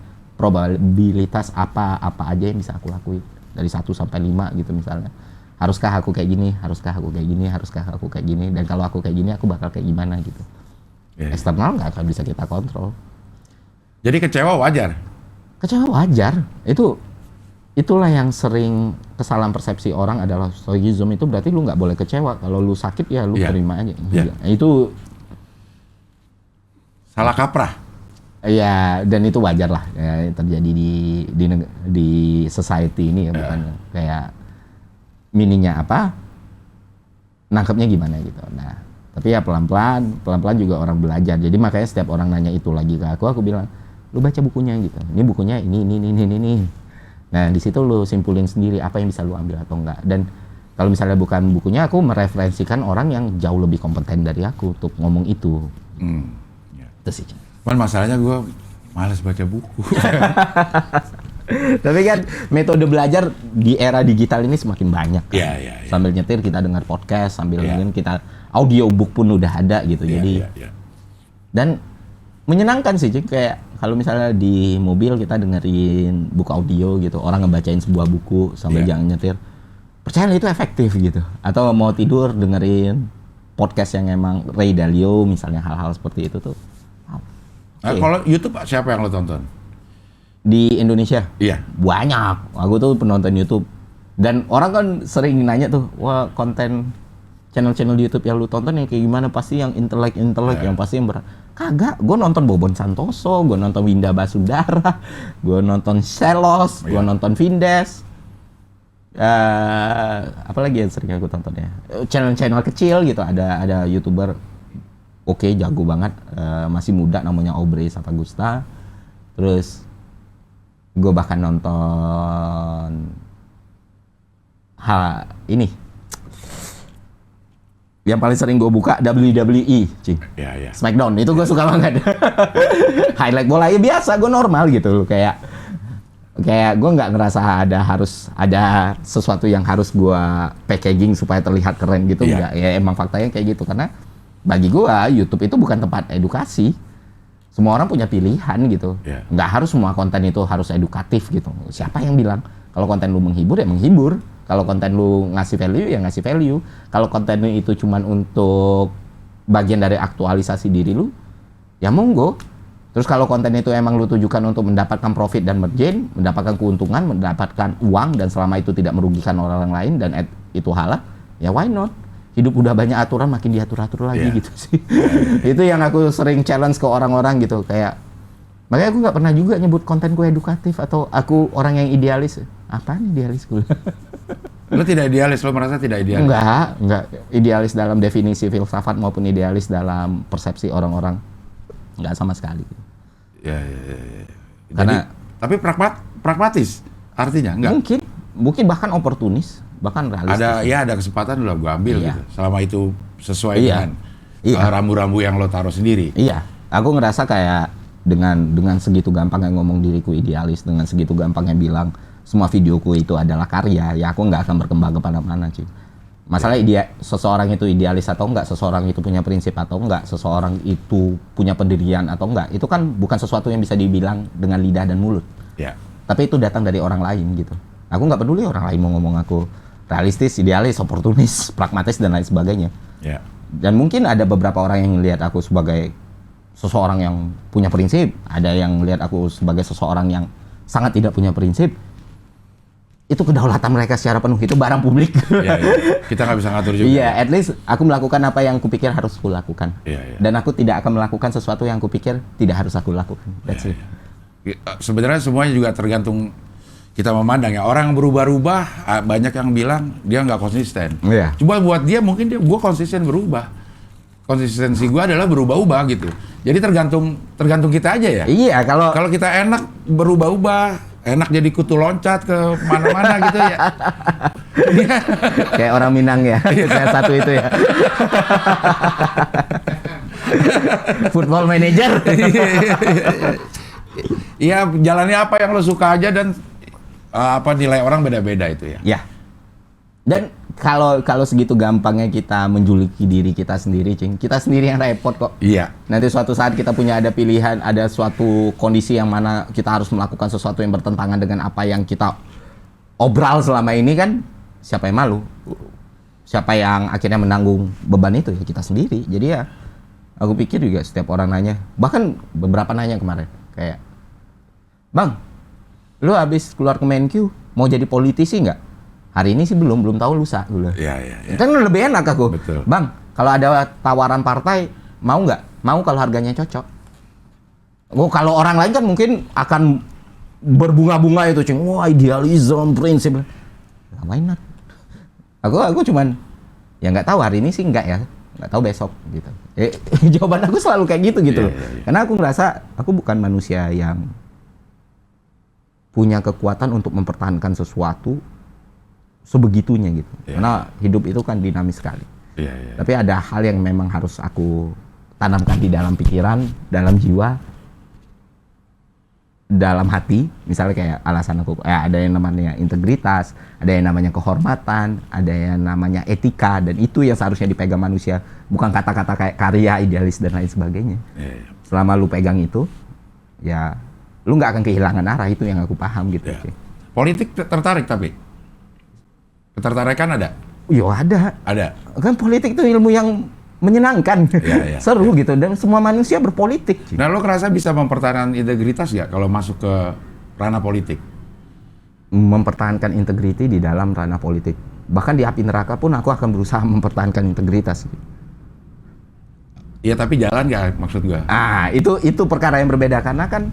apa aja yang bisa aku lakuin dari 1 sampai 5 gitu misalnya. Haruskah aku kayak gini, haruskah aku kayak gini, haruskah aku kayak gini, dan kalau aku kayak gini aku bakal kayak gimana gitu. Eksternal nggak akan bisa kita kontrol. Jadi kecewa wajar? Kecewa wajar. Itulah yang sering kesalahan persepsi orang adalah stoicism itu berarti lu nggak boleh kecewa. Kalau lu sakit ya lu terima aja. Itu salah kaprah. Iya, dan itu wajar lah ya, terjadi di society ini ya, bukan kayak mininya apa, nangkepnya gimana gitu. Nah, tapi ya pelan-pelan juga orang belajar. Jadi makanya setiap orang nanya itu lagi ke aku bilang, lu baca bukunya gitu. Ini bukunya ini. Nah, di situ lu simpulin sendiri apa yang bisa lu ambil atau enggak. Dan kalau misalnya bukan bukunya, aku mereferensikan orang yang jauh lebih kompeten dari aku untuk ngomong itu. Itu sih. Cuman masalahnya gue malas baca buku. Tapi kan metode belajar di era digital ini semakin banyak kan. Iya. Sambil nyetir kita dengar podcast, sambil ingin kita audiobook pun udah ada gitu. Jadi dan menyenangkan sih, kayak kalau misalnya di mobil kita dengerin buku audio gitu, orang ngebacain sebuah buku sambil jangan nyetir. Percaya itu efektif gitu. Atau mau tidur dengerin podcast yang emang Ray Dalio misalnya, hal-hal seperti itu tuh. Nah, kalau YouTube siapa yang lo tonton? Di Indonesia? Iya. Banyak. Aku tuh penonton YouTube. Dan orang kan sering nanya tuh, wah konten channel-channel di YouTube yang lu tonton yang kayak gimana? Pasti yang intelek, yang pasti yang berat. Kagak, gue nonton Bobon Santoso, gue nonton Winda Basudara, gue nonton Selos, gue nonton Vindes. Apalagi yang sering aku tonton ya? Channel-channel kecil gitu, ada YouTuber jago banget, masih muda namanya Aubrey Satagusta. Terus gue bahkan nonton ini yang paling sering gue buka WWE, Smackdown, itu gue suka banget. Highlight bola ya biasa, gue normal gitu, kayak gue nggak ngerasa harus ada sesuatu yang harus gue packaging supaya terlihat keren gitu, nggak. Ya emang faktanya kayak gitu, karena bagi gue YouTube itu bukan tempat edukasi. Semua orang punya pilihan gitu. Nggak harus semua konten itu harus edukatif gitu. Siapa yang bilang? Kalau konten lu menghibur ya menghibur. Kalau konten lu ngasih value ya ngasih value. Kalau konten lu itu cuman untuk bagian dari aktualisasi diri lu, ya monggo. Terus kalau konten itu emang lu tujukan untuk mendapatkan profit dan margin, mendapatkan keuntungan, mendapatkan uang, dan selama itu tidak merugikan orang lain dan itu halal, ya why not? Hidup udah banyak aturan, makin diatur-atur lagi gitu sih. Itu yang aku sering challenge ke orang-orang gitu, kayak makanya aku nggak pernah juga nyebut kontenku edukatif atau aku orang yang idealis. Apaan idealis gue? Lo tidak idealis, lo merasa tidak idealis? Enggak idealis dalam definisi filsafat maupun idealis dalam persepsi orang-orang, nggak sama sekali. Ya. Karena tapi pragmatis artinya enggak? Mungkin bahkan oportunis, bahkan realistis. Ada kesempatan lo gue ambil gitu. Selama itu sesuai dengan rambu-rambu yang lo taruh sendiri. Iya, aku ngerasa kayak dengan segitu gampangnya ngomong diriku idealis, dengan segitu gampangnya bilang semua videoku itu adalah karya, ya aku nggak akan berkembang kemana-mana cuy. Masalah seseorang itu idealis atau enggak, seseorang itu punya prinsip atau enggak, seseorang itu punya pendirian atau enggak, itu kan bukan sesuatu yang bisa dibilang dengan lidah dan mulut. Tapi itu datang dari orang lain gitu. Aku nggak peduli orang lain mau ngomong aku realistis, idealis, oportunis, pragmatis dan lain sebagainya. Dan mungkin ada beberapa orang yang lihat aku sebagai seseorang yang punya prinsip, ada yang lihat aku sebagai seseorang yang sangat tidak punya prinsip. Itu kedaulatan mereka secara penuh, itu barang publik. Kita nggak bisa ngatur juga. Iya, at least aku melakukan apa yang kupikir harus aku lakukan. Dan aku tidak akan melakukan sesuatu yang kupikir tidak harus aku lakukan. That's it. Sebenarnya semuanya juga tergantung kita memandang ya orang yang berubah-ubah, banyak yang bilang dia nggak konsisten. Iya. Coba buat dia mungkin gue konsisten berubah. Konsistensi gue adalah berubah-ubah gitu. Jadi tergantung kita aja ya. Iya, Kalau kita enak berubah-ubah, enak jadi kutu loncat ke mana-mana gitu ya. kayak orang Minang ya, saya satu itu ya. Football manager. Iya, jalannya apa yang lo suka aja dan nilai orang beda-beda itu ya. Ya. Dan kalau segitu gampangnya kita menjuluki diri kita sendiri, Cing. Kita sendiri yang repot kok. Iya. Nanti suatu saat kita punya ada pilihan, ada suatu kondisi yang mana kita harus melakukan sesuatu yang bertentangan dengan apa yang kita obral selama ini kan, siapa yang malu? Siapa yang akhirnya menanggung beban itu? Ya kita sendiri. Jadi ya, aku pikir juga setiap orang nanya, bahkan beberapa nanya kemarin, kayak, Bang, lu habis keluar ke Menkyu, mau jadi politisi nggak? Hari ini sih belum tahu lusa. Iya. Kan lebih enak aku. Betul. Bang, kalau ada tawaran partai, mau nggak? Mau kalau harganya cocok. Oh, kalau orang lain kan mungkin akan berbunga-bunga itu, Cing. Wah, idealisme, prinsip. Why not? Aku cuman, ya nggak tahu hari ini sih nggak ya. Nggak tahu besok gitu. Jawaban aku selalu kayak gitu loh. Iya. Karena aku ngerasa aku bukan manusia yang punya kekuatan untuk mempertahankan sesuatu sebegitunya gitu. Karena hidup itu kan dinamis sekali. Iya. Tapi ada hal yang memang harus aku tanamkan di dalam pikiran, dalam jiwa, dalam hati. Misalnya kayak alasan aku, ada yang namanya integritas, ada yang namanya kehormatan, ada yang namanya etika, dan itu yang seharusnya dipegang manusia. Bukan kata-kata kayak karya, idealis, dan lain sebagainya. Iya. Selama lu pegang itu, ya lu nggak akan kehilangan arah, itu yang aku paham gitu. Iya. Politik tertarik tapi? Ketertarikan ada? Yo ada. Ada. Kan politik itu ilmu yang menyenangkan, Iya. seru gitu, dan semua manusia berpolitik. Nah, lo kerasa bisa mempertahankan integritas nggak kalau masuk ke ranah politik? Mempertahankan integriti di dalam ranah politik. Bahkan di api neraka pun aku akan berusaha mempertahankan integritas. Iya, tapi jalan nggak maksud gua? Itu perkara yang berbeda karena kan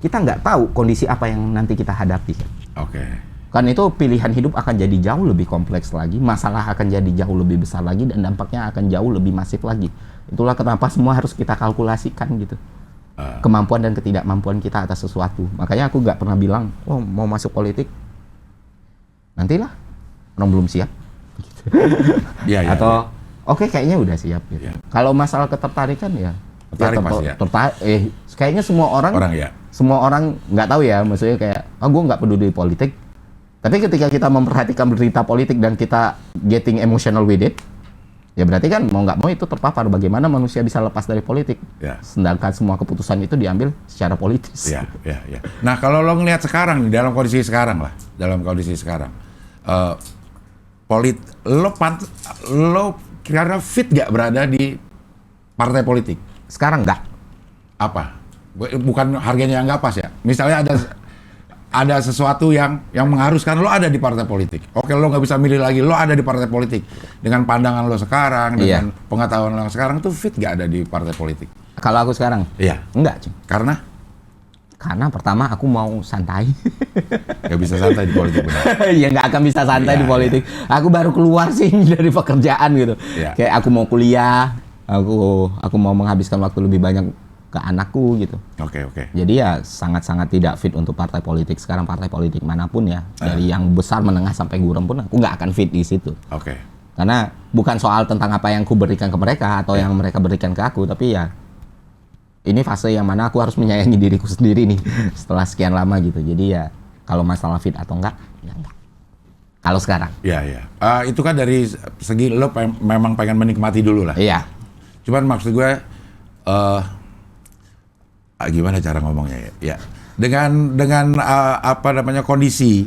kita nggak tahu kondisi apa yang nanti kita hadapi. Oke. Kan itu pilihan hidup akan jadi jauh lebih kompleks lagi, masalah akan jadi jauh lebih besar lagi, dan dampaknya akan jauh lebih masif lagi. Itulah kenapa semua harus kita kalkulasikan gitu. Kemampuan dan ketidakmampuan kita atas sesuatu. Makanya aku nggak pernah bilang, oh mau masuk politik, nantilah, orang belum siap. Iya. Atau, oke, kayaknya udah siap. Gitu. Ya. Kalau masalah ketertarikan ya, Tertarik pasti ya? Kayaknya semua orang nggak tahu ya, maksudnya kayak, gue nggak peduli politik. Tapi ketika kita memperhatikan berita politik dan kita getting emotional with it, ya berarti kan mau nggak mau itu terpapar. Bagaimana manusia bisa lepas dari politik? Ya. Sedangkan semua keputusan itu diambil secara politis. Iya. Nah, kalau lo ngelihat sekarang, dalam kondisi sekarang, lo kira-kira fit nggak berada di partai politik? Sekarang nggak. Apa? Bukan harganya yang nggak pas ya? Misalnya ada sesuatu yang mengharuskan lo ada di partai politik. Oke, lo nggak bisa milih lagi, lo ada di partai politik. Dengan pandangan lo sekarang, dengan pengetahuan lo sekarang, tuh fit nggak ada di partai politik? Kalau aku sekarang? Iya. Enggak, Cing. Karena pertama aku mau santai. Nggak bisa santai di politik, benar. Ya nggak akan bisa santai di politik. Aku baru keluar sih dari pekerjaan gitu. Iya. Kayak aku mau kuliah, aku mau menghabiskan waktu lebih banyak ke anakku gitu. Oke. Jadi ya sangat-sangat tidak fit untuk partai politik. Sekarang partai politik manapun ya, dari yang besar, menengah, sampai gurem pun aku nggak akan fit di situ. Oke. Karena bukan soal tentang apa yang aku berikan ke mereka atau yang mereka berikan ke aku, tapi ya ini fase yang mana aku harus menyayangi diriku sendiri nih setelah sekian lama gitu. Jadi ya kalau masalah fit atau enggak, ya enggak. Kalau sekarang. Iya. Itu kan dari segi lo memang pengen menikmati dulu lah. Iya. Cuman maksud gue, gimana cara ngomongnya ya? Dengan kondisi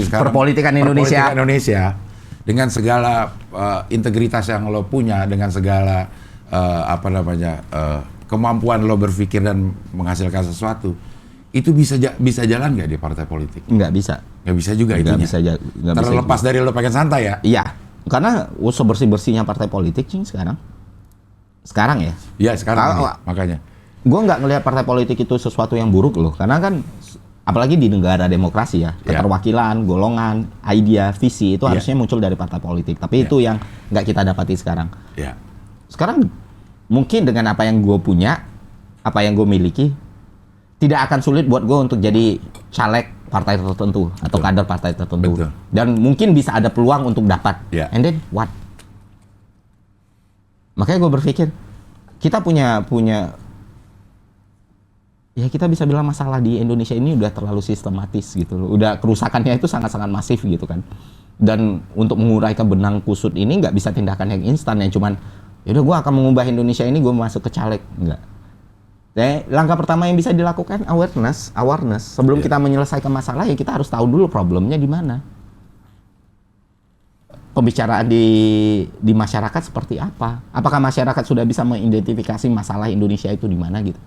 sekarang. Perpolitikan Indonesia dengan segala integritas yang lo punya, dengan segala kemampuan lo berpikir dan menghasilkan sesuatu, itu bisa jalan nggak di partai politik? Nggak bisa. Nggak bisa juga itu. Terlepas dari lo pengen santai ya? Iya. Karena sebersih-bersihnya partai politik sih sekarang. Sekarang ya? Iya, sekarang makanya. Gue nggak ngelihat partai politik itu sesuatu yang buruk loh, karena kan apalagi di negara demokrasi ya, Ya. keterwakilan, golongan, idea, visi itu Ya. harusnya muncul dari partai politik. Tapi Ya. itu yang nggak kita dapati sekarang. Ya. Sekarang mungkin dengan apa yang gue punya, apa yang gue miliki, tidak akan sulit buat gue untuk jadi caleg partai tertentu atau Betul. kader partai tertentu. Betul. Dan mungkin bisa ada peluang untuk dapat. Ya. And then what? Makanya gue berpikir kita punya ya kita bisa bilang masalah di Indonesia ini udah terlalu sistematis gitu loh. Udah kerusakannya itu sangat-sangat masif gitu kan. Dan untuk menguraikan benang kusut ini nggak bisa tindakan yang instan yang cuman yaudah gue akan mengubah Indonesia ini gue masuk ke caleg. Enggak. Langkah pertama yang bisa dilakukan awareness. Sebelum kita menyelesaikan masalah ya kita harus tahu dulu problemnya di mana. Pembicaraan di masyarakat seperti apa? Apakah masyarakat sudah bisa mengidentifikasi masalah Indonesia itu di mana gitu?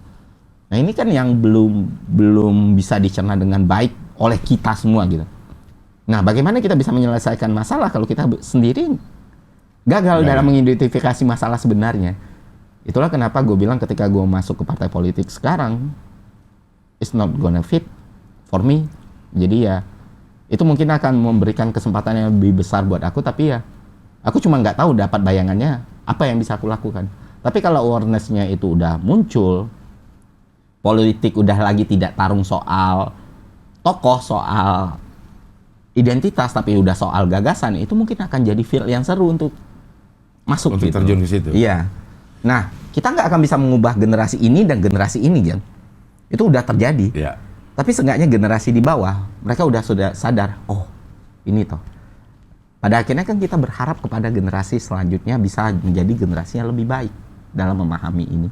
Nah ini kan yang belum bisa dicerna dengan baik oleh kita semua gitu. Nah bagaimana kita bisa menyelesaikan masalah kalau kita sendiri gagal dalam mengidentifikasi masalah sebenarnya? Itulah kenapa gue bilang ketika gue masuk ke partai politik sekarang, it's not gonna fit for me. Jadi ya itu mungkin akan memberikan kesempatan yang lebih besar buat aku, tapi ya aku cuma nggak tahu dapat bayangannya apa yang bisa aku lakukan. Tapi kalau awareness-nya itu udah muncul, politik udah lagi tidak tarung soal tokoh, soal identitas, tapi udah soal gagasan, itu mungkin akan jadi field yang seru untuk masuk Untuk gitu. terjun ke situ. Iya. Nah, kita nggak akan bisa mengubah generasi ini dan generasi ini, Jan. Itu udah terjadi. Ya. Tapi seenggaknya generasi di bawah, mereka sudah sadar, oh ini toh. Pada akhirnya kan kita berharap kepada generasi selanjutnya bisa menjadi generasi yang lebih baik dalam memahami ini.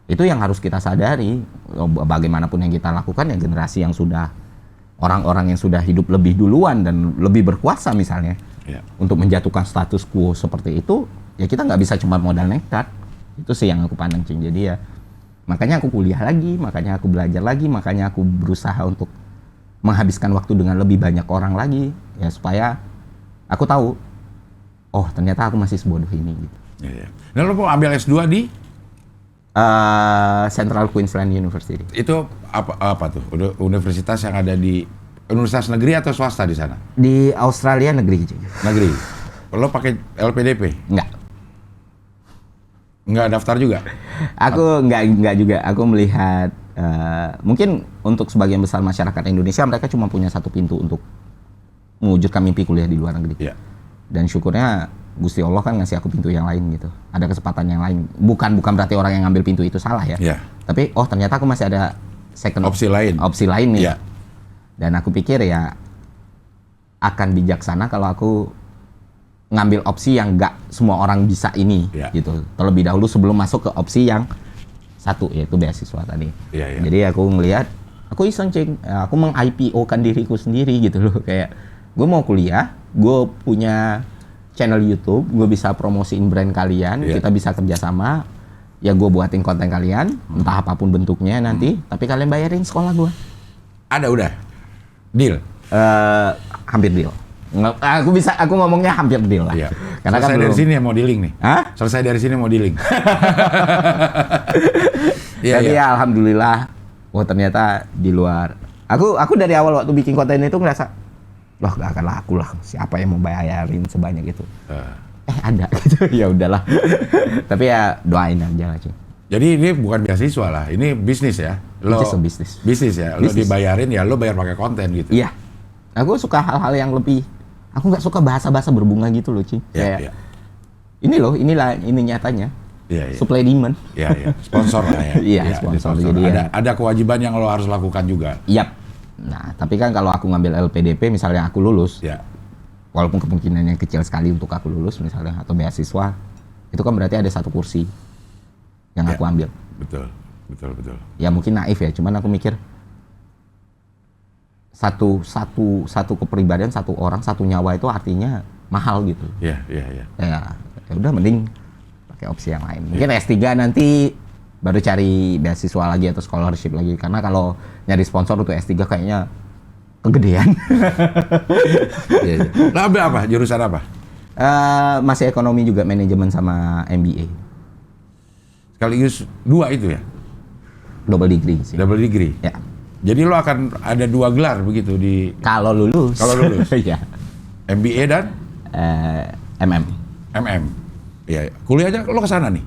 Itu yang harus kita sadari. Bagaimanapun yang kita lakukan, ya generasi yang sudah, orang-orang yang sudah hidup lebih duluan dan lebih berkuasa misalnya, untuk menjatuhkan status quo seperti itu, ya kita nggak bisa cuma modal nekat. Itu sih yang aku pandang, Cing. Jadi ya, makanya aku kuliah lagi, makanya aku belajar lagi, makanya aku berusaha untuk menghabiskan waktu dengan lebih banyak orang lagi, ya supaya aku tahu, oh ternyata aku masih sebodoh ini. Gitu. Ya. Nah, lo mau ambil S2 di? Central Queensland University. Itu apa tuh? Universitas yang ada di universitas negeri atau swasta di sana? Di Australia negeri. Negeri. Lo pakai LPDP? Nggak daftar juga? Aku nggak juga. Aku melihat mungkin untuk sebagian besar masyarakat Indonesia mereka cuma punya satu pintu untuk mewujudkan mimpi kuliah di luar negeri. Iya. Dan syukurnya Gusti Allah kan ngasih aku pintu yang lain gitu. Ada kesempatan yang lain. Bukan berarti orang yang ngambil pintu itu salah ya. Iya. Tapi oh ternyata aku masih ada Opsi lain. Opsi lain nih. Iya. Dan aku pikir ya akan bijaksana kalau aku ngambil opsi yang nggak semua orang bisa ini gitu. Terlebih dahulu sebelum masuk ke opsi yang satu, yaitu beasiswa tadi. Iya. Jadi aku ngelihat, aku iseng, Cing, aku meng-IPO-kan diriku sendiri gitu loh. Kayak gue mau kuliah, gue punya channel YouTube, gue bisa promosiin brand kalian, kita bisa kerjasama, ya gue buatin konten kalian, entah apapun bentuknya nanti, tapi kalian bayarin sekolah gue. Ada udah? Deal? Hampir deal. Aku ngomongnya hampir deal lah. Iya. Karena selesai kan dari sini ya mau dealing nih? Hah? Selesai dari sini mau dealing. Tapi ya alhamdulillah, oh ternyata di luar. Aku dari awal waktu bikin konten itu ngerasa, loh gak akan laku lah, siapa yang mau bayarin sebanyak itu. Ada gitu. Ya udahlah. Tapi ya doain aja lah, Cing. Jadi ini bukan beasiswa lah, ini bisnis ya. Lo bisnis. Bisnis ya. Lo dibayarin ya lo bayar pakai konten gitu. Iya. Aku suka hal-hal yang lebih, aku nggak suka bahasa-bahasa berbunga gitu loh, Cing. Iya. Ini loh, ini nyatanya. Iya. Supply demand. Iya. Sponsor lah ya. Iya, sponsor. Jadi ada kewajiban yang lo harus lakukan juga. Yap. Nah, tapi kan kalau aku ngambil LPDP, misalnya aku lulus, walaupun kemungkinannya kecil sekali untuk aku lulus misalnya, atau beasiswa, itu kan berarti ada satu kursi yang aku ambil. Betul. Ya mungkin naif ya, cuman aku mikir satu kepribadian, satu orang, satu nyawa itu artinya mahal gitu. Iya. Ya udah mending pakai opsi yang lain. Mungkin S3 nanti baru cari beasiswa lagi atau scholarship lagi, karena kalau nyari sponsor untuk S3 kayaknya kegedean. Iya. Nah, ambil apa? Jurusan apa? Masih ekonomi juga, manajemen sama MBA. Sekaligus 2 itu ya? Double degree sih. Double degree? Ya. Jadi lo akan ada 2 gelar begitu di Kalau lulus. Kalau lulus. Iya. MBA dan MM. MM. Iya, kuliahnya lo ke sana nih.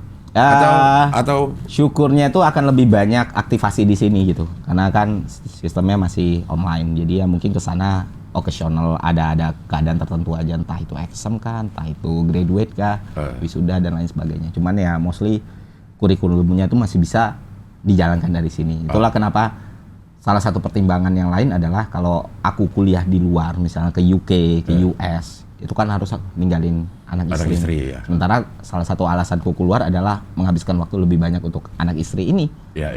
Atau syukurnya itu akan lebih banyak aktivasi di sini gitu. Karena kan sistemnya masih online. Jadi ya mungkin ke sana occasional ada keadaan tertentu aja, entah itu exam kan, entah itu graduate kah, wisuda dan lain sebagainya. Cuman ya mostly kurikulumnya itu masih bisa dijalankan dari sini. Itulah kenapa salah satu pertimbangan yang lain adalah kalau aku kuliah di luar, misalnya ke UK, ke US, itu kan harus ninggalin anak istri. Ya. Sementara salah satu alasanku keluar adalah menghabiskan waktu lebih banyak untuk anak istri ini. Iya.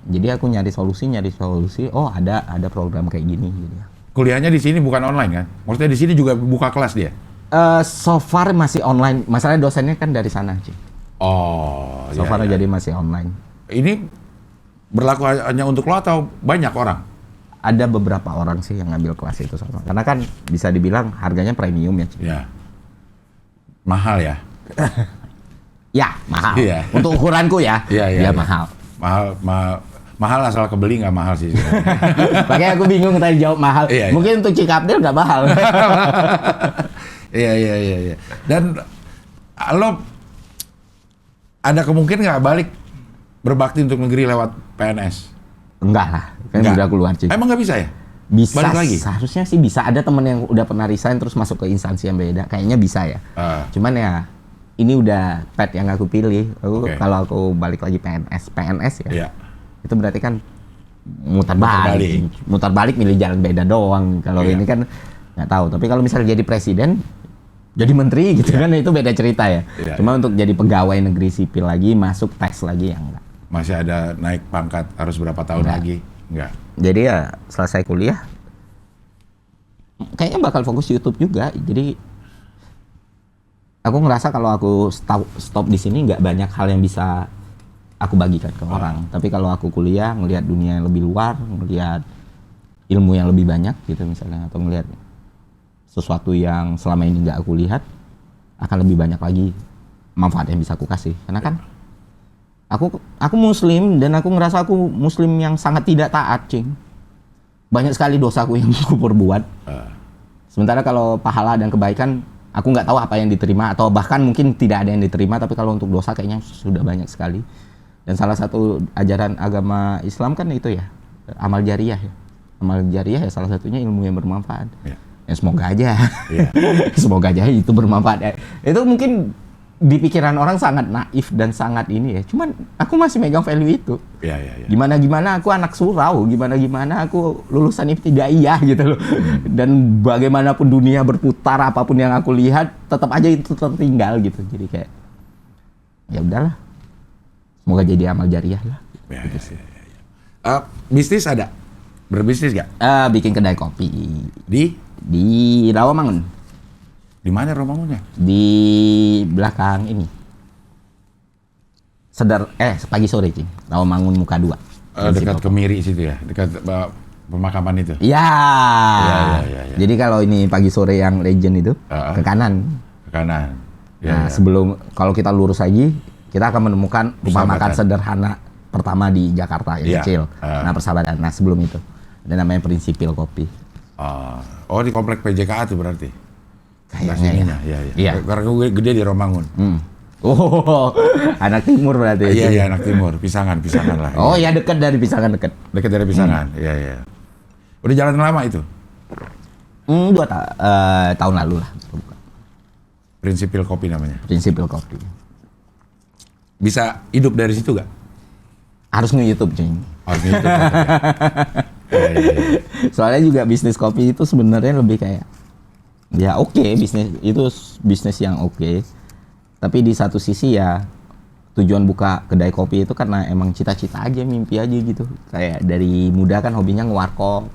Jadi aku nyari solusi. Oh ada program kayak gini. Gitu. Kuliahnya di sini bukan online kan? Maksudnya di sini juga buka kelas dia? So far masih online. Masalahnya dosennya kan dari sana, Ci. Oh. So far jadi masih online. Ini berlaku hanya untuk lo atau banyak orang? Ada beberapa orang sih yang ngambil kelas itu sama. Karena kan bisa dibilang harganya premium ya, Ci. Ya. Mahal ya? Ya, mahal. Iya. Untuk ukuranku ya, Iya. mahal. Mahal asal kebeli nggak mahal sih. Makanya aku bingung tadi jawab mahal. Iya. Mungkin untuk Cikapdel nggak mahal. Iya. Dan lo ada kemungkinan nggak balik berbakti untuk negeri lewat PNS? Enggak lah, kan udah keluar, Cik. Emang nggak bisa ya? Bisa, balik lagi? Seharusnya sih bisa. Ada temen yang udah pernah resign terus masuk ke instansi yang beda. Kayaknya bisa ya. Cuman ya, ini udah pet yang aku pilih. Kalau aku balik lagi PNS ya. Iya. Itu berarti kan mutar balik milih jalan beda doang. Kalau ini kan nggak tahu. Tapi kalau misalnya jadi presiden, jadi menteri gitu kan itu beda cerita ya. Cuma untuk jadi pegawai negeri sipil lagi, masuk tes lagi ya enggak. Masih ada naik pangkat harus berapa tahun lagi? Enggak. Jadi ya selesai kuliah, kayaknya bakal fokus YouTube juga. Jadi aku ngerasa kalau aku stop di sini nggak banyak hal yang bisa aku bagikan ke orang. Tapi kalau aku kuliah, ngelihat dunia yang lebih luar, ngelihat ilmu yang lebih banyak gitu misalnya, atau ngelihat sesuatu yang selama ini nggak aku lihat, akan lebih banyak lagi manfaat yang bisa aku kasih. Karena kan aku muslim dan aku ngerasa aku muslim yang sangat tidak taat, Cing. Banyak sekali dosaku yang aku perbuat. Sementara kalau pahala dan kebaikan, aku nggak tahu apa yang diterima atau bahkan mungkin tidak ada yang diterima. Tapi kalau untuk dosa kayaknya sudah banyak sekali. Dan salah satu ajaran agama Islam kan itu ya, amal jariah ya. Amal jariah ya salah satunya ilmu yang bermanfaat. Ya semoga aja. Semoga aja itu bermanfaat. Itu mungkin di pikiran orang sangat naif dan sangat ini ya. Cuman aku masih megang value itu. Gimana aku anak surau, gimana aku lulusan ibtidaiyah gitu loh. Dan bagaimanapun dunia berputar, apapun yang aku lihat, tetap aja itu tertinggal gitu. Jadi kayak ya udahlah. Semoga jadi amal jariah lah. Bisnis ada? Berbisnis nggak? Bikin kedai kopi. Di Rawamangun. Di mana Rawamangunnya? Di belakang ini. Pagi sore, Cing. Rawamangun Muka 2. Dekat Kemiri situ ya? Dekat pemakaman itu? Iya. Jadi kalau ini pagi sore yang legend itu, ke kanan. Ke kanan. Sebelum, kalau kita lurus lagi, kita akan menemukan rumah makan sederhana pertama di Jakarta yang kecil. Persahabatan. Nah, sebelum itu. Ada namanya Prinsipil Kopi. Oh, di komplek PJKA tuh berarti? Kayaknya ya. Karena gue gede di Romangun. Oh, anak timur berarti. Iya, anak timur. Pisangan lah. Oh ya, dekat dari Pisangan, dekat. Dekat dari Pisangan, iya. Udah jalan lama itu? 2 tahun lalu lah. Prinsipil Kopi namanya? Prinsipil Kopi. Bisa hidup dari situ gak? Harus nge-YouTube, Cing. Harus nge-YouTube. Ya. Soalnya juga bisnis kopi itu sebenarnya lebih kayak ya bisnis yang oke. Tapi di satu sisi ya tujuan buka kedai kopi itu karena emang cita-cita aja, mimpi aja gitu. Kayak dari muda kan hobinya ngewarkop.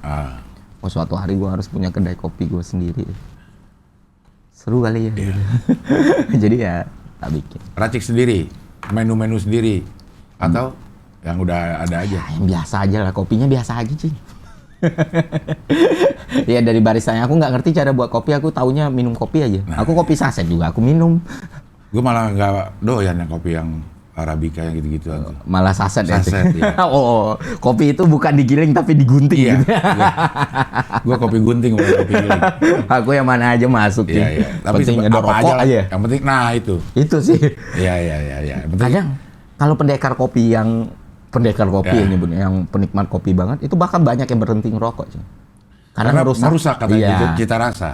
Suatu hari gue harus punya kedai kopi gue sendiri. Seru kali ya. Gitu. Jadi ya tak bikin. Racik sendiri, menu-menu sendiri atau yang udah ada aja? Yang biasa aja lah, kopinya biasa aja, Cing. Ya dari baristanya, aku nggak ngerti cara buat kopi, aku taunya minum kopi aja. Aku kopi saset juga, aku minum. Gue malah nggak doyan yang kopi yang Arabica yang gitu-gitu. Malah saset ya. Saset, ya. Oh, kopi itu bukan digiling tapi digunting Iya. gitu. Gua kopi gunting bukan kopi giling. Aku yang mana aja masuk sih. Iya, iya. Tapi Penting ada apa rokok lah. aja. Yang penting nah itu. Itu sih. Iya. Yang penting Kadang kalau pendekar kopi Ya. yang nyebutnya, yang penikmat kopi banget, itu bahkan banyak yang berhenti ngerokok sih. Karena merusak katanya Iya. cita rasa.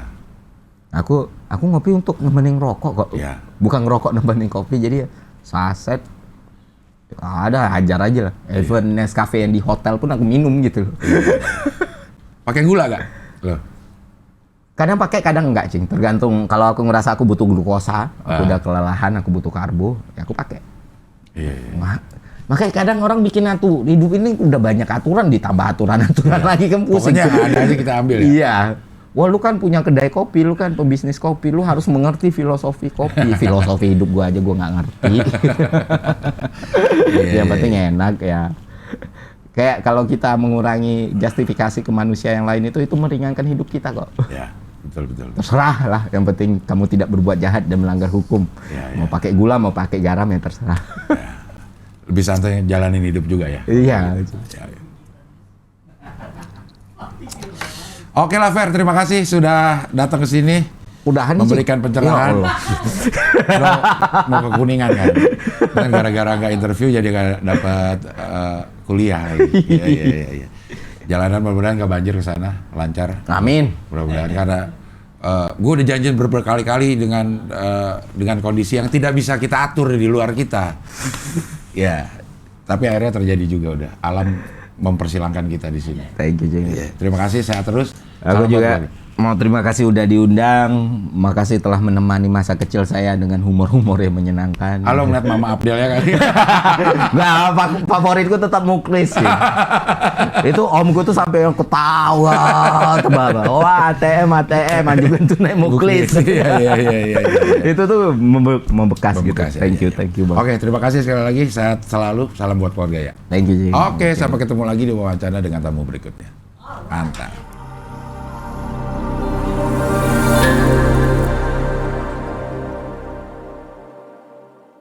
Aku ngopi untuk nemenin rokok kok. Iya. Bukan ngerokok nemenin kopi, jadi ya saset. Ada hajar aja lah. Even Nescafe yang di hotel pun aku minum gitu. Pakai gula gak? Loh. Kadang pakai, kadang enggak, Cing. Tergantung, kalau aku ngerasa aku butuh glukosa, aku udah kelelahan, aku butuh karbo, ya aku pakai. Iya. Makanya kadang orang bikin hidup ini udah banyak aturan, ditambah aturan-aturan lagi kan pusing. Pokoknya ada aja kita ambil ya. Iya. Wah, lu kan punya kedai kopi, lu kan pebisnis kopi, lu harus mengerti filosofi kopi. Filosofi hidup gua aja gua nggak ngerti. Yang penting enak ya. Kayak kalau kita mengurangi justifikasi ke manusia yang lain itu meringankan hidup kita kok. Ya, betul. Terserah lah, yang penting kamu tidak berbuat jahat dan melanggar hukum. Ya. Mau pakai gula, mau pakai garam, ya terserah. Ya. Lebih santai jalanin hidup juga ya. Iya. Ya. Oke lah Fer, terima kasih sudah datang ke sini. Udahan memberikan pencerahan. Mau ke Kuningan kan. Dan gara-gara nggak interview jadi nggak dapat kuliah lagi. Iya. Jalanan mudah-mudahan nggak banjir ke sana, lancar. Amin. Mudah-mudahan karena gue udah janjiin berkali-kali dengan kondisi yang tidak bisa kita atur di luar kita. Ya, tapi akhirnya terjadi juga udah. Alam mempersilangkan kita di sini. Thank you, Jeng. Terima kasih, sehat terus. Aku Salam juga buat mau terima kasih udah diundang. Makasih telah menemani masa kecil saya dengan humor-humor yang menyenangkan. Halo, ngeliat Mama Abdel ya kali. Nah, favoritku tetap Muklis sih. Itu omku tuh sampai yang ketawa tebal. Wah, ATM juga tuh naik Muklis. Iya. Itu tuh membekas gitu. Membekas, Thank you Bang. Oke, terima kasih sekali lagi. Sehat selalu. Salam buat keluarga ya. Thank you, Jeng. Oke, sampai ketemu lagi di wawancara dengan tamu berikutnya. Mantap.